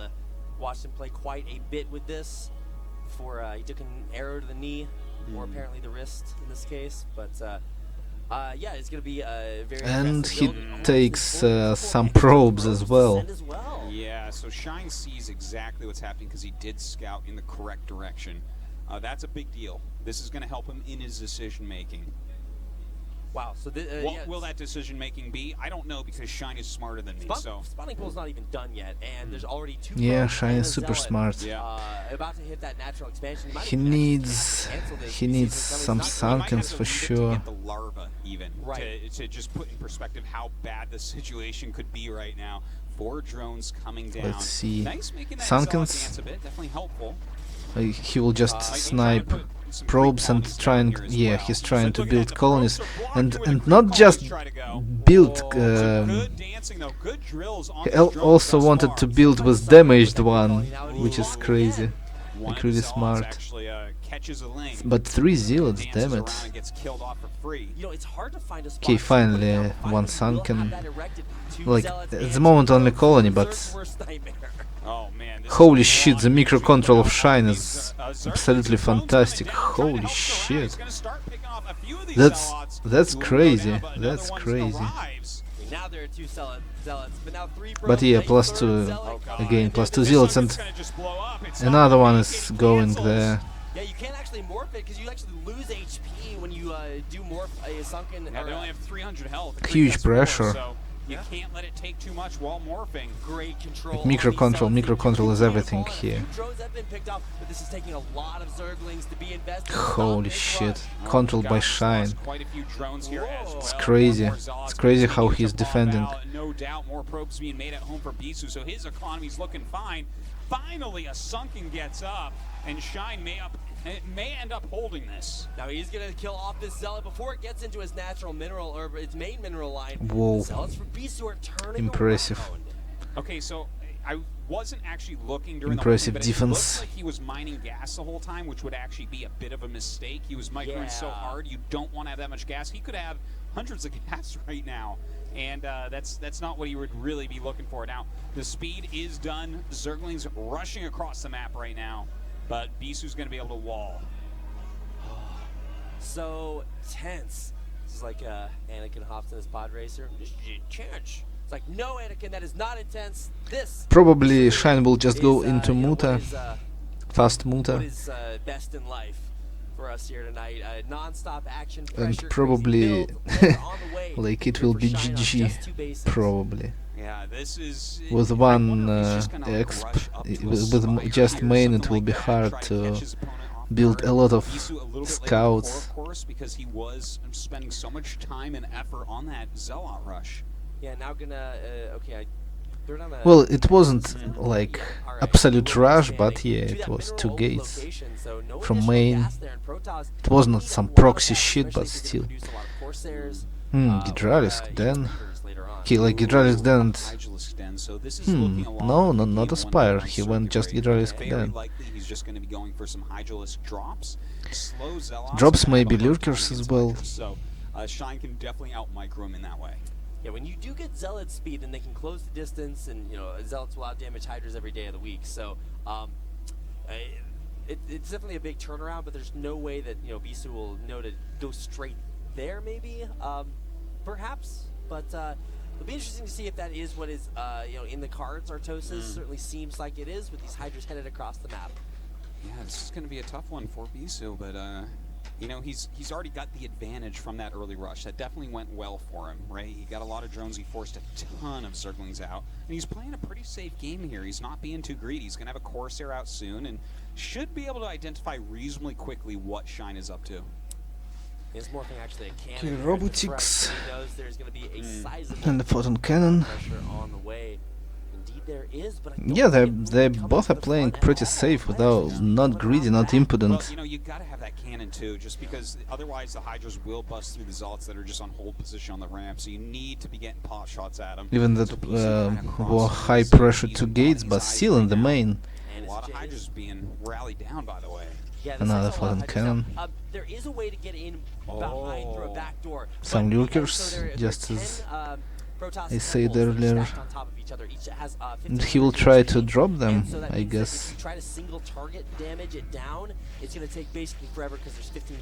Watched him play quite a bit with this before he took an arrow to the knee, or apparently the wrist in this case. But yeah, it's going to be a very And aggressive he build. takes Almost some extra probes as well. send as well. Yeah, so Shine sees exactly what's happening because he did scout in the correct direction. That's a big deal. This is going to help him in his decision making. Wow. So What yeah, will that decision making be? I don't know because Shine is smarter than me. So spawning pool's not even done yet, and there's already 2 Yeah, probes Shine and is a super Zealot, smart. yeah. about to hit that natural expansion. Might He even actually needs cancel this he because needs he's some not- We might have Sunkens to for leave it to sure. get the larva even Right. to just put in perspective how bad the situation could be right now. 4 drones coming down. Let's see. Nice making that Sunkens. Zealot dance a bit. Definitely helpful. He will just He's snipe trying to put some probes free and colonies try down and here as yeah, well. he's trying to Look at build that, the colonies, probes are and blocking when the not colonies just try to go. build. Some good dancing though, good drills on He these drones also thus wanted far. to build with damaged one, which is crazy. One Like really Zealot smart. actually catches a lane. But 3 zealots, dances damn around it. and gets killed off for free. You know, it's hard to find a spot Okay, to finally, put it down. Finally, one we'll sunken. have that erected. 2 Like, Zealots at and the moment 2 only probes. colony, Zerg's but worst nightmare. Oh man, this holy is a shit, lot the of micro damage control of out Shine these, is Zergs. absolutely Drones coming fantastic. down, trying to Holy help shit. around. He's gonna start picking off a few of these That's Zealots who will go crazy. down, but another That's one crazy. arrives. Now there are 2 zealots, but now 3 probes. But yeah, a plus third 2 zealot coming again, in. plus 2 This zealots, one and is gonna just blow up. It's not another gonna one make is it going cancels. there. Yeah, you can't actually morph it because you actually lose HP when you do morph a sunken. Yeah, or, they only have 300 health. Huge That's more, pressure. so You can't let it take too much while morphing. Great control. Micro on these control, zones. micro control is Two everything drones here. have been picked up, but this is taking a lot of Zerglings to be invested. Holy shit. Controlled by Shine. Quite a few drones here as It's well. crazy. More Zealots It's crazy how continue he's to pop defending. out. No doubt more probes being made at home for Bisu, so his economy's looking fine. Finally, a Sunken gets up, and Shine may end up holding this. Now he's gonna kill off this Zealot before it gets into his natural mineral or its main mineral line. Whoa. The Zealots from Bisu are turning Impressive. around. Okay, so I wasn't actually looking during Impressive the whole thing, but defense. it looks like he was mining gas the whole time, which would actually be a bit of a mistake. He was microing so Yeah. hard, you don't want to have that much gas. He could have hundreds of gas right now, and that's not what he would really be looking for. Now, the speed is done. Zerglings rushing across the map right now, but Bisu's going to be able to wall. So tense. This is like Anakin hops in his pod racer. Just chance. It's like, no, Anakin, that is not intense. This Probably Shine will just go is, into you know, Muta, what is, fast what Muta, is best in life for us here tonight. Non-stop action pressure, and crazy probably build, Leather on the way. like it Here will for be Shine on GG, just two bases. probably. Yeah, this is... With I one wonder if he's just gonna, like, exp, rush up to a with spider just here or main it something will like be that, hard try to catch his opponent off build guard. a lot of Bisu a little bit later scouts. before, of course, because he was spending so much time and effort on that Zealot rush. Yeah, now gonna okay. They're on a Well, it wasn't like Alright, absolute we're rush, expanding but yeah, to it that was mineral 2 gates. location, so no from additional main. gas there, and Protoss It was not need some a lot of proxy gas, shit, but especially if still. they produce a lot of Corsairs, Gidralisk or, then. Leaders later on. He like Gidralisk didn't. Hydralisk Den, so this is looking a lot No, like no, the not game Aspire. one He on went just Circuit Gidralisk Breaker. Den. Very likely he's just going to be going for some Hydralisk drops. Slow Zealots. Drops and maybe have a hard lurkers time as against well. Hydras, so Shine can definitely out-micro him in that way. Yeah, when you do get Zealot speed, then they can close the distance, and you know Zealots will out-damage Hydras every day of the week. So it's definitely a big turnaround, but there's no way that Bisu will know to go straight there. Maybe, perhaps, but it'll be interesting to see if that is what is in the cards. Artosis certainly seems like it is, with these Hydras headed across the map. Yeah, this is going to be a tough one for Bisu, but he's already got the advantage from that early rush. That definitely went well for him, right? He got a lot of drones. He forced a ton of Zerglings out, and he's playing a pretty safe game here. He's not being too greedy. He's going to have a Corsair out soon, and should be able to identify reasonably quickly what Shine is up to. Is morphing actually a cannon? Okay, here at the robotics. front. He knows there's going to be a sizable And the photon cannon. pressure on the way. Indeed, there is, but I don't Yeah, think they it will come both to are the playing front at pretty all. safe without not greedy, not Well, impudent. you got to have that cannon too, just because otherwise the Hydras will bust through the Zealots that are just on hold position on the ramp. So you need to be getting pot shots at them. Even that So Bisu kinda crosses were high the pressure B's to and gates, bodies but eyes still in right the now. main. And A lot of it's- Hydras being rallied down, by the way. Yeah, Another this is a lot of photon Hydras. cannon. Now, there is a way to get in behind through a back door. Some but, lurkers, so there are just 10, as Protoss I said temples earlier. stacked on top of each other. Each has, And 15 he will HP. try to drop them, And so that I means that guess. if you try to single target damage it down, it's going to take basically forever because there's 15.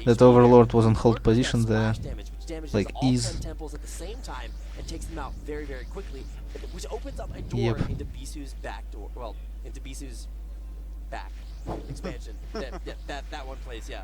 That Overlord was on hold position there. Which damages like all ease. 10 temples at the same time and takes them out very, very quickly, which opens up a door Yep. into Bisu's back door. Well, into Bisu's back expansion. that one place, yeah.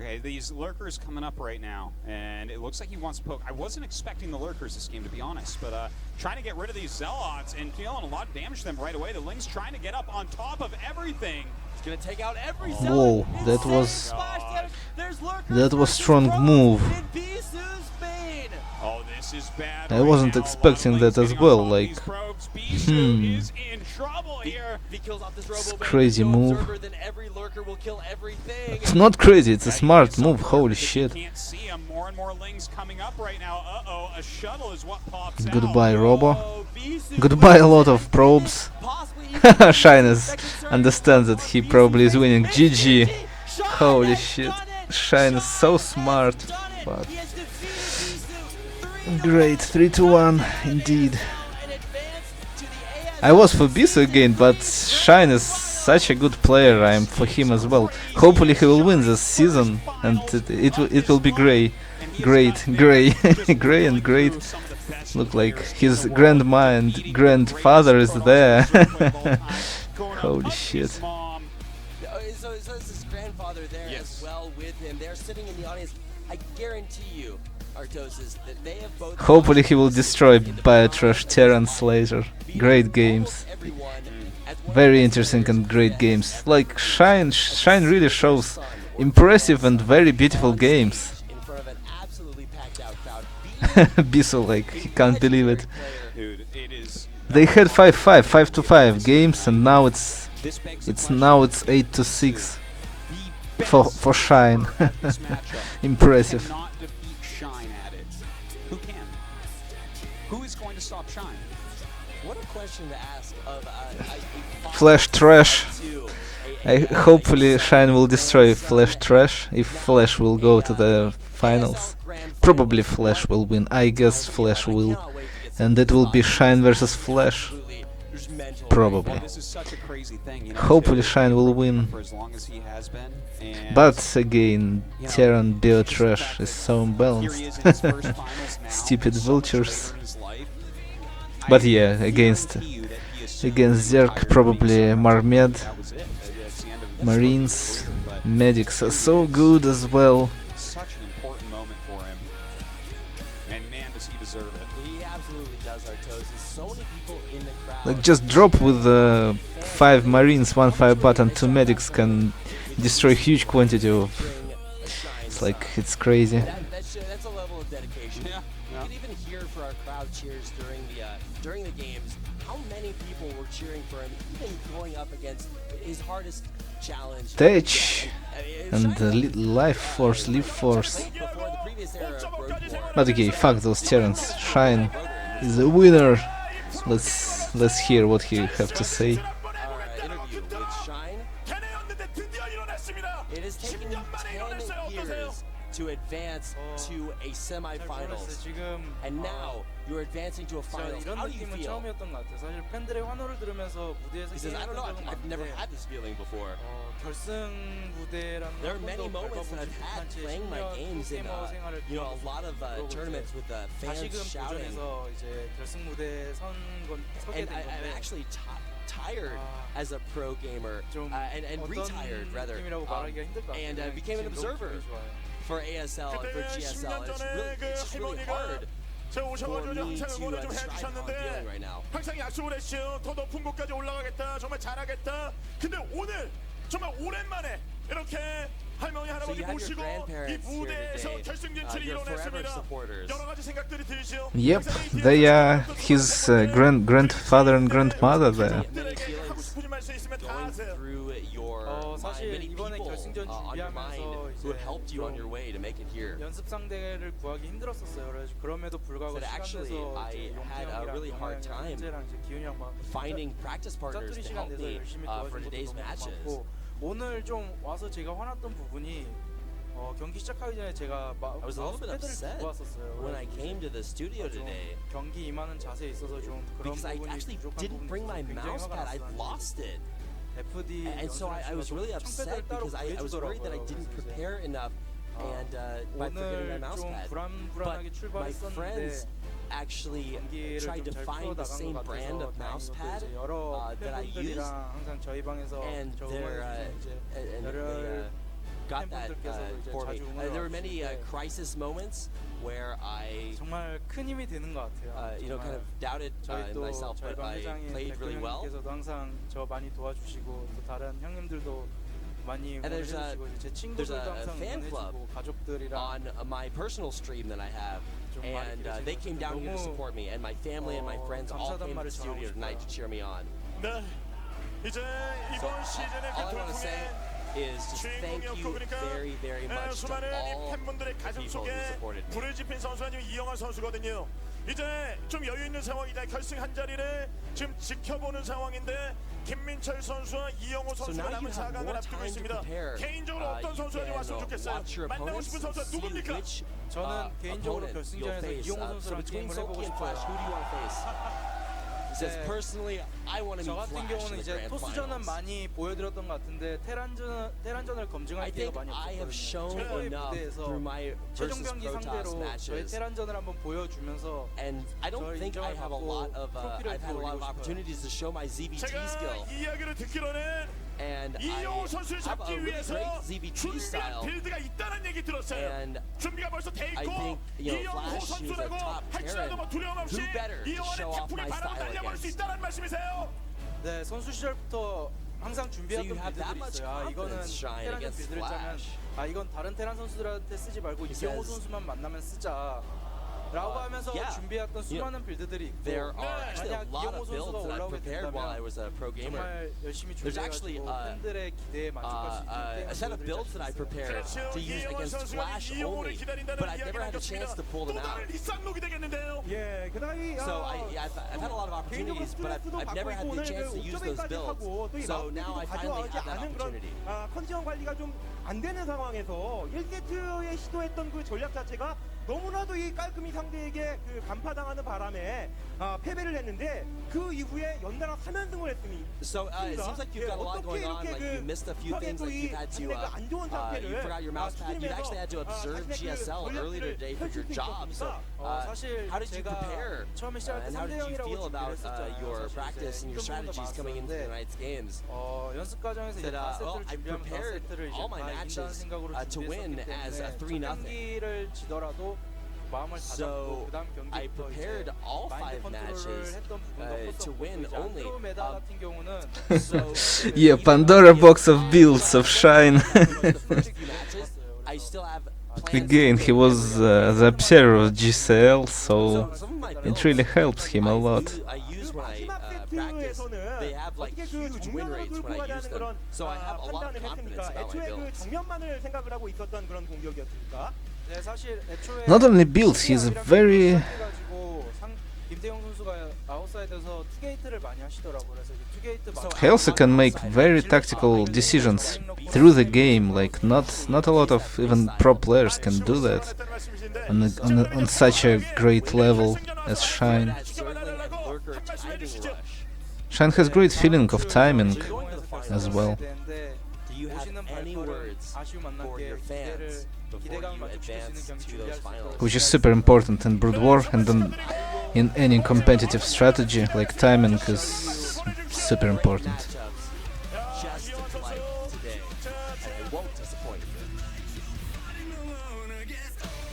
Okay, these lurkers coming up right now, and it looks like he wants to poke. I wasn't expecting the lurkers this game, to be honest, but trying to get rid of these Zealots and dealing a lot of damage to them right away. The Ling's trying to get up on top of everything. He's gonna take out every Whoa, Zealot. that Insane was- splash damage. There's lurkers that was versus strong pros move. in Bisu's main. Oh, this is bad. I right wasn't now. expecting A lot of that Lings as getting on well, top of like, these probes. Bisu is in trouble here. If he kills off this It's robo crazy move. Observer, then every lurker will kill everything. It's not crazy, it's a Yeah, you smart get some move, holy lurkers, but shit. You can't see him. More and more Lings coming up right now. Uh-oh, a shuttle is what pops out. Goodbye, Robo. Oh, Bisu Goodbye, a lot wins of probes. possibly even Shyness second turn. understands that he Bisu probably is winning. makes GG. it. Shine Holy has shit. done it. Shine is so Shine smart. has done it. Fuck. He has defeated Bisu 3-1. Great, 3-1, indeed. And advanced to the AS I was for Bisu again, but Shine is such a good player, I'm for him as well. Hopefully he will win this season, and it will be great, gray, gray and great. Look like his grandma and grandfather is there. Holy shit. So this is grandfather there Yes. as well with him. They're sitting in the audience. I guarantee you, Artosis, that they have both. Hopefully he will destroy Biotrash Terrans later. Great games. Very interesting and great games. Like Shine really shows impressive and very beautiful games. In front of an absolutely packed out crowd. Bisu, like, he can't believe it. Dude, it is. They had 5-5, 5-5 games, and now it's 8-6 for Shine. Impressive. Cannot defeat Shine at it. Who can? Who is going to stop Shine? What a question to ask of a Flash Trash. to Hopefully Shine will destroy Flash Trash if Flash will go to the finals. Probably Flash will win. I guess Flash will. And it will be Shine versus Flash. Probably. This is such a crazy thing. You know, Hopefully he's been Shine will win. for as long as he has been. And But again, Terran Bio Trash is so here he unbalanced. is in his first finals now. Stupid So much vultures. later in his life. But I yeah, against guarantee you that he is soon Zerg, retired probably from Marmed, That was it. That's the end of this Marines, but Medics are so good as well. such an important moment for him. And man, does he deserve it. He absolutely does, Artosis. So many people in the crowd. Like just drop with 5 Marines, 1 5 bot and 2 Medics can destroy huge quantity of. It's like, it's crazy. That's a level of dedication. Yeah, You yeah. can even hear for our crowd cheers during the games how many people were cheering for him, even going up against his hardest challenge. Tech I mean, and Life Force, Leaf Force. before the previous era of Road War. But okay, fuck those Terrans. Shine is the winner. Let's hear what he have to say. Our interview with Shine. It has taken him 10 years to advance to a 잘 모르겠어요. semifinals, 지금 and now you're advancing to a 진짜 finals. 이런 How do you 느낌은 feel? 처음이었던 것 같아요. 사실 팬들의 환호를 들으면서 무대에서 He says, I don't know, 게임했던 적은 I've never 많은데 had this feeling before. 결승 무대라는 There are 한 many 번도 moments that 밟아보지 I've had 못한 채 playing my 10년 games in, 게이머 생활을 a lot of 겪어보고 tournaments with fans 다시금 shouting. 도전해서 이제 결승 무대에 서게 And 된 I'm 건데 actually tired as a pro gamer, 좀 and 어떤 retired rather, 느낌이라고 말하기가 힘들 것 and 같아요. became an 지금 너무 observer 기분이 좋아요. for ASL and for GSL. And it's just really hard 저 for 오셔가지고 me 항상 to 응원을 좀 describe how I'm 해주셨는데 feeling right now. 항상 약속을 했죠. 더 높은 곳까지 올라가겠다. 정말 잘하겠다. 근데 오늘 정말 오랜만에 이렇게 할머니 So 할아버지 you have your 모시고 이 grandparents here 무대에서 today, 결승 진출이 your forever 이뤄냈습니다. supporters. 여러 가지 생각들이 들죠. Yep, they are his grandfather and grandmother there. Many feelings 하고 싶은 말씀 있으면 다 going 하세요. through your mind. 사실 Many 이번에 people 결승전 on your mind 준비하면서 who 이제 helped you on 좀 your way to make it here. 연습 상대를 구하기 힘들었었어요. 그래서 그럼에도 불구하고 Said 시간 actually, 내서 I 이제 용태 had a 형이랑 really 영화 hard 형이랑 time 현재랑 이제 기훈이 형 막 Finding practice partners 짜투리 to 시간 help 내서 me 열심히 for 도와준 today's 것도 너무 matches. 고맙고 오늘 좀 와서 제가 화났던 부분이 경기 시작하기 전에 제가 I was a little bit 패드를 upset 두고 왔었어요. when I came to the studio 좀 today 경기 임하는 자세에 있어서 좀 그런 because I 부분이 actually 부족한 didn't 부분이 bring my 있어서 굉장히 mouse 화가 pad. I 났어요. lost it. FD And so I was really upset because I was worried that I didn't prepare enough and by forgetting my 오늘 mouse 좀 pad. 불안불안하게 My 출발했었는데 friends actually 경기를 tried to 좀 잘 find the 풀어나간 same 것 brand 같아서 of mouse 다행히도 pad 이제 여러 that I use, 팬분들이랑 항상 저희 방에서 and 저 they're 응원해주셔서 이제 and they 열혈 got that 팬분들께서도 이제 for me. 자주 응원을 There were many 와주시는데 crisis moments where I 정말 큰 힘이 되는 것 같아요. you know, kind of doubted 저희 in 또 myself, 저희 but 방 I 회장인 played really well. 백근형님께서도 항상 저 많이 도와주시고 또 다른 형님들도 많이 And there's a- 응원해주시고 제 there's 친구들도 a 항상 fan club 응원해주고 가족들이랑 on my personal stream that I have, 좀 많이 and they 계시고 came down here to 너무 support me, and my family and my friends all 감사하단 came to 말을 the studio 전하고 tonight to 싶어요. cheer me on. 네. 이제 이번 시즌의 All I want to say 교통에 is just thank you very, very much to 수많은 이 all 팬분들의 the 가슴 people 속에 who supported me. 불을 지핀 선수가 지금 이영하 선수거든요. 이제 좀 여유 있는 상황이다. 결승 한 자리를 지금 지켜보는 상황인데 김민철 선수와 이영호 So 선수가 now 남은 you have 4강을 more 앞두고 time to 있습니다. prepare. 개인적으로 어떤 You 선수가 좀 can 왔으면 좋겠어요. watch your 만나고 opponents 싶은 and 선수가 see 누굽니까? which 저는 개인적으로 opponent you'll 결승전에서 face. 이용호 So 선수랑 between 게임을 Soki 해보고 and Flash, who 싶어요. do you want to face? He says 네. personally, I want to 저 meet 같은 Flash in 경우는 the 이제 grand 토스전은 finals. 많이 보여드렸던 것 같은데 테란전을 I 검증할 기회가 think 많이 I have shown 없었거든요. enough 무대에서 through my 최종 versus 경기 Protoss 상대로 저희 matches, 테란전을 한번 보여주면서 and I don't 저희 think I 인정을 have a 받고 lot of 트로피를 I've had a lot of 올리고 싶어요. opportunities to show my ZVT 제가 skill, 이야기를 듣기로는 and I 이영호 선수를 have a 잡기 really 위해서 great ZVT 준비한 style. 빌드가 있다는 얘기 들었어요. 있어요. And 준비가 벌써 돼 I 있고 think, 이영호 Flash, who's a 선수라고 top 할지라도 뭐 두려움 없이 who better to 이영호의 show off 태풍이 my 바람을 style 날려버릴 수 against? 있다는 말씀이세요. 네, 선수 시절부터 항상 So 준비했던 you have that 빌드들이 much 있어요. 아, 이거는 confidence shine 테란전 against 빌드를 짜면 Flash. 아, 이건 다른 테란 선수들한테 쓰지 말고 He 이영호 says, 선수만 만나면 쓰자. 라고 하면서 yeah. 준비했던 수많은 빌드들이 있고 There are actually a 만약 lot 이영호 of 선수가 builds that I 올라오게 prepared while I 된다면 was a pro gamer. 정말 열심히 There's actually 준비해가지고 팬들의 기대에 만족할 수 있는 a set of 게임을 builds that I 보여드릴 수 있어요. prepared 그렇죠. to use 이영호 against 선수가 Flash 이영호를 only, 기다린다는 but I've never 이야기가 had a chance to pull 또 them out. 다른 리쌍록이 되겠는데요. 예, 그다음에 So I've had a lot of 개인적으로 opportunities, but 스트레스도 I've never 받고 had 있고 the 오늘 chance to use those 옵저베까지 builds. 하고 또이 So now I finally 가져가지 have that 않은 그런 opportunity. 컨디션 관리가 좀 안 되는 상황에서 1세트에 시도했던 그 전략 자체가 너무나도 이 깔끔히 상대에게 그 간파당하는 바람에 패배를 했는데 그 이후에 연달아 3연승을 했으니 So it seems like you've got a lot going on. Like you missed a few things. Like you've had to you forgot your mouse pad. You actually had to observe GSL earlier today for your job. So 사실 how did you 제가 prepare? 처음에 시작할 때 And how did you 3대 0이라고 feel about 준비를 your 했었잖아요. practice and your strategies coming into tonight's games? 연습 과정에서 이제 Said, well, I 5세트를 준비하면 prepared 5세트를 이제 all my 다 이긴다는 matches 생각으로 to win 준비했었기 as a 때문에 3-0. 첫 경기를 지더라도 마음을 다잡고 So 그다음 I 경기부터 prepared 이제 all 마인드 5 컨트롤을 matches 했던 부분도 to 컸었고 win 이제 only. 안드로메다 같은 경우는 So Yeah, Pandora box of builds of Shine. the first few matches, I still have plans Again, to he win was every the observer of GCL, so some of my it builds really helps him a lot. I use when I 마지막 practice. 세트에서는 They have like 어떻게 그 huge win 정면으로 rates 끌고 when I 가자는 use them. 그런 So I have a lot of 판단을 confidence 했습니까? about my 애초에 그 builds. 정면만을 생각을 하고 있었던 그런 공격이었습니까? 네, 사실 애초에 Not only builds, he's a very 김태형 선수가 아웃사이드에서 투게이트를 많이 하시더라고요. 그래서 투게이트 he also can make very tactical decisions through the game. Like not a lot of even pro players can do that on such a great level as Shine. That circling and lurker timing rush. Shine has great feeling of timing Going to the final. as well. Do you have any words for your fans before you advance to those finals? Which is super important in Brood War and in any competitive strategy. Like timing is super important. Matchups just like today, and it won't disappoint you.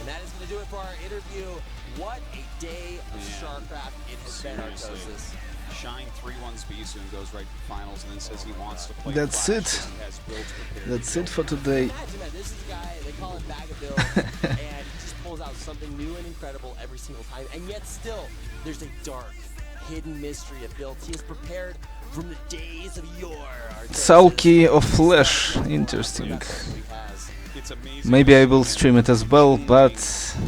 And that is going to do it for our interview. What a day of StarCraft it has been, Artosis. Shine 3-1's Bisu and goes right to finals and then says he wants to play That's Flash it. because he has builds prepared. That's it for today. Imagine that this is a guy, they call it Bag of Bills, and he just pulls out something new and incredible every single time. And yet still, there's a dark, hidden mystery of builds he has prepared from the days of yore. Artosis. Sulky of Flash. Interesting. He has. It's amazing. Maybe I will stream it as well, but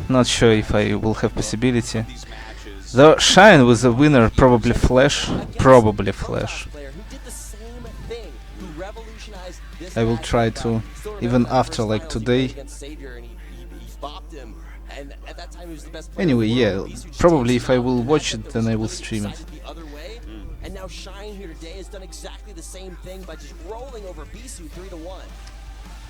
not sure if I will have possibility. These matches. Though Shine was the winner, probably Flash. Probably Flash. Player who did the same thing, who revolutionized this I will matchup. try to, Still remember even that after first like finals he today. played against Savior and he bopped him. And at that time he was the best player Anyway, in the yeah, world. Bisu just probably takes if I him out. will And watch that it, then I will was stream it. decided the other way. And now Shine here today has done exactly the same thing by just rolling over Bisu 3-1.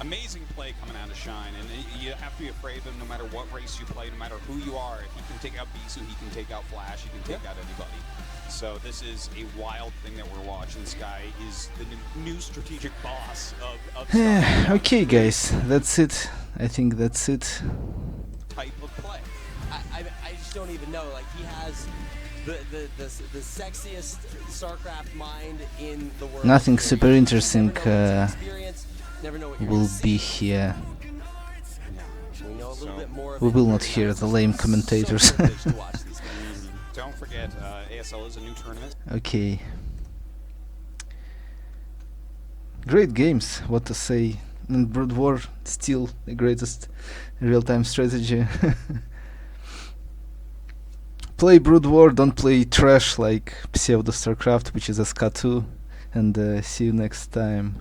Amazing play coming out of Shine, and you have to be afraid of him no matter what race you play, no matter who you are. If he can take out Bisu, he can take out Flash, he can take out anybody. So this is a wild thing that we're watching. This guy is the new strategic boss of StarCraft Okay, guys, that's it. I think that's it. type of play. I just don't even know. Like he has the sexiest StarCraft mind in the world. Nothing super interesting Never know what's experience, never know what you're will gonna be see. here. We know a little bit more of We it. will not hear the lame commentators. So privileged to watch these guys. Don't forget, ASL is a new tournament. Okay. Great games, what to say. And Brood War, still the greatest real-time strategy. Play Brood War, don't play trash like Pseudo StarCraft, which is a SK2. And see you next time.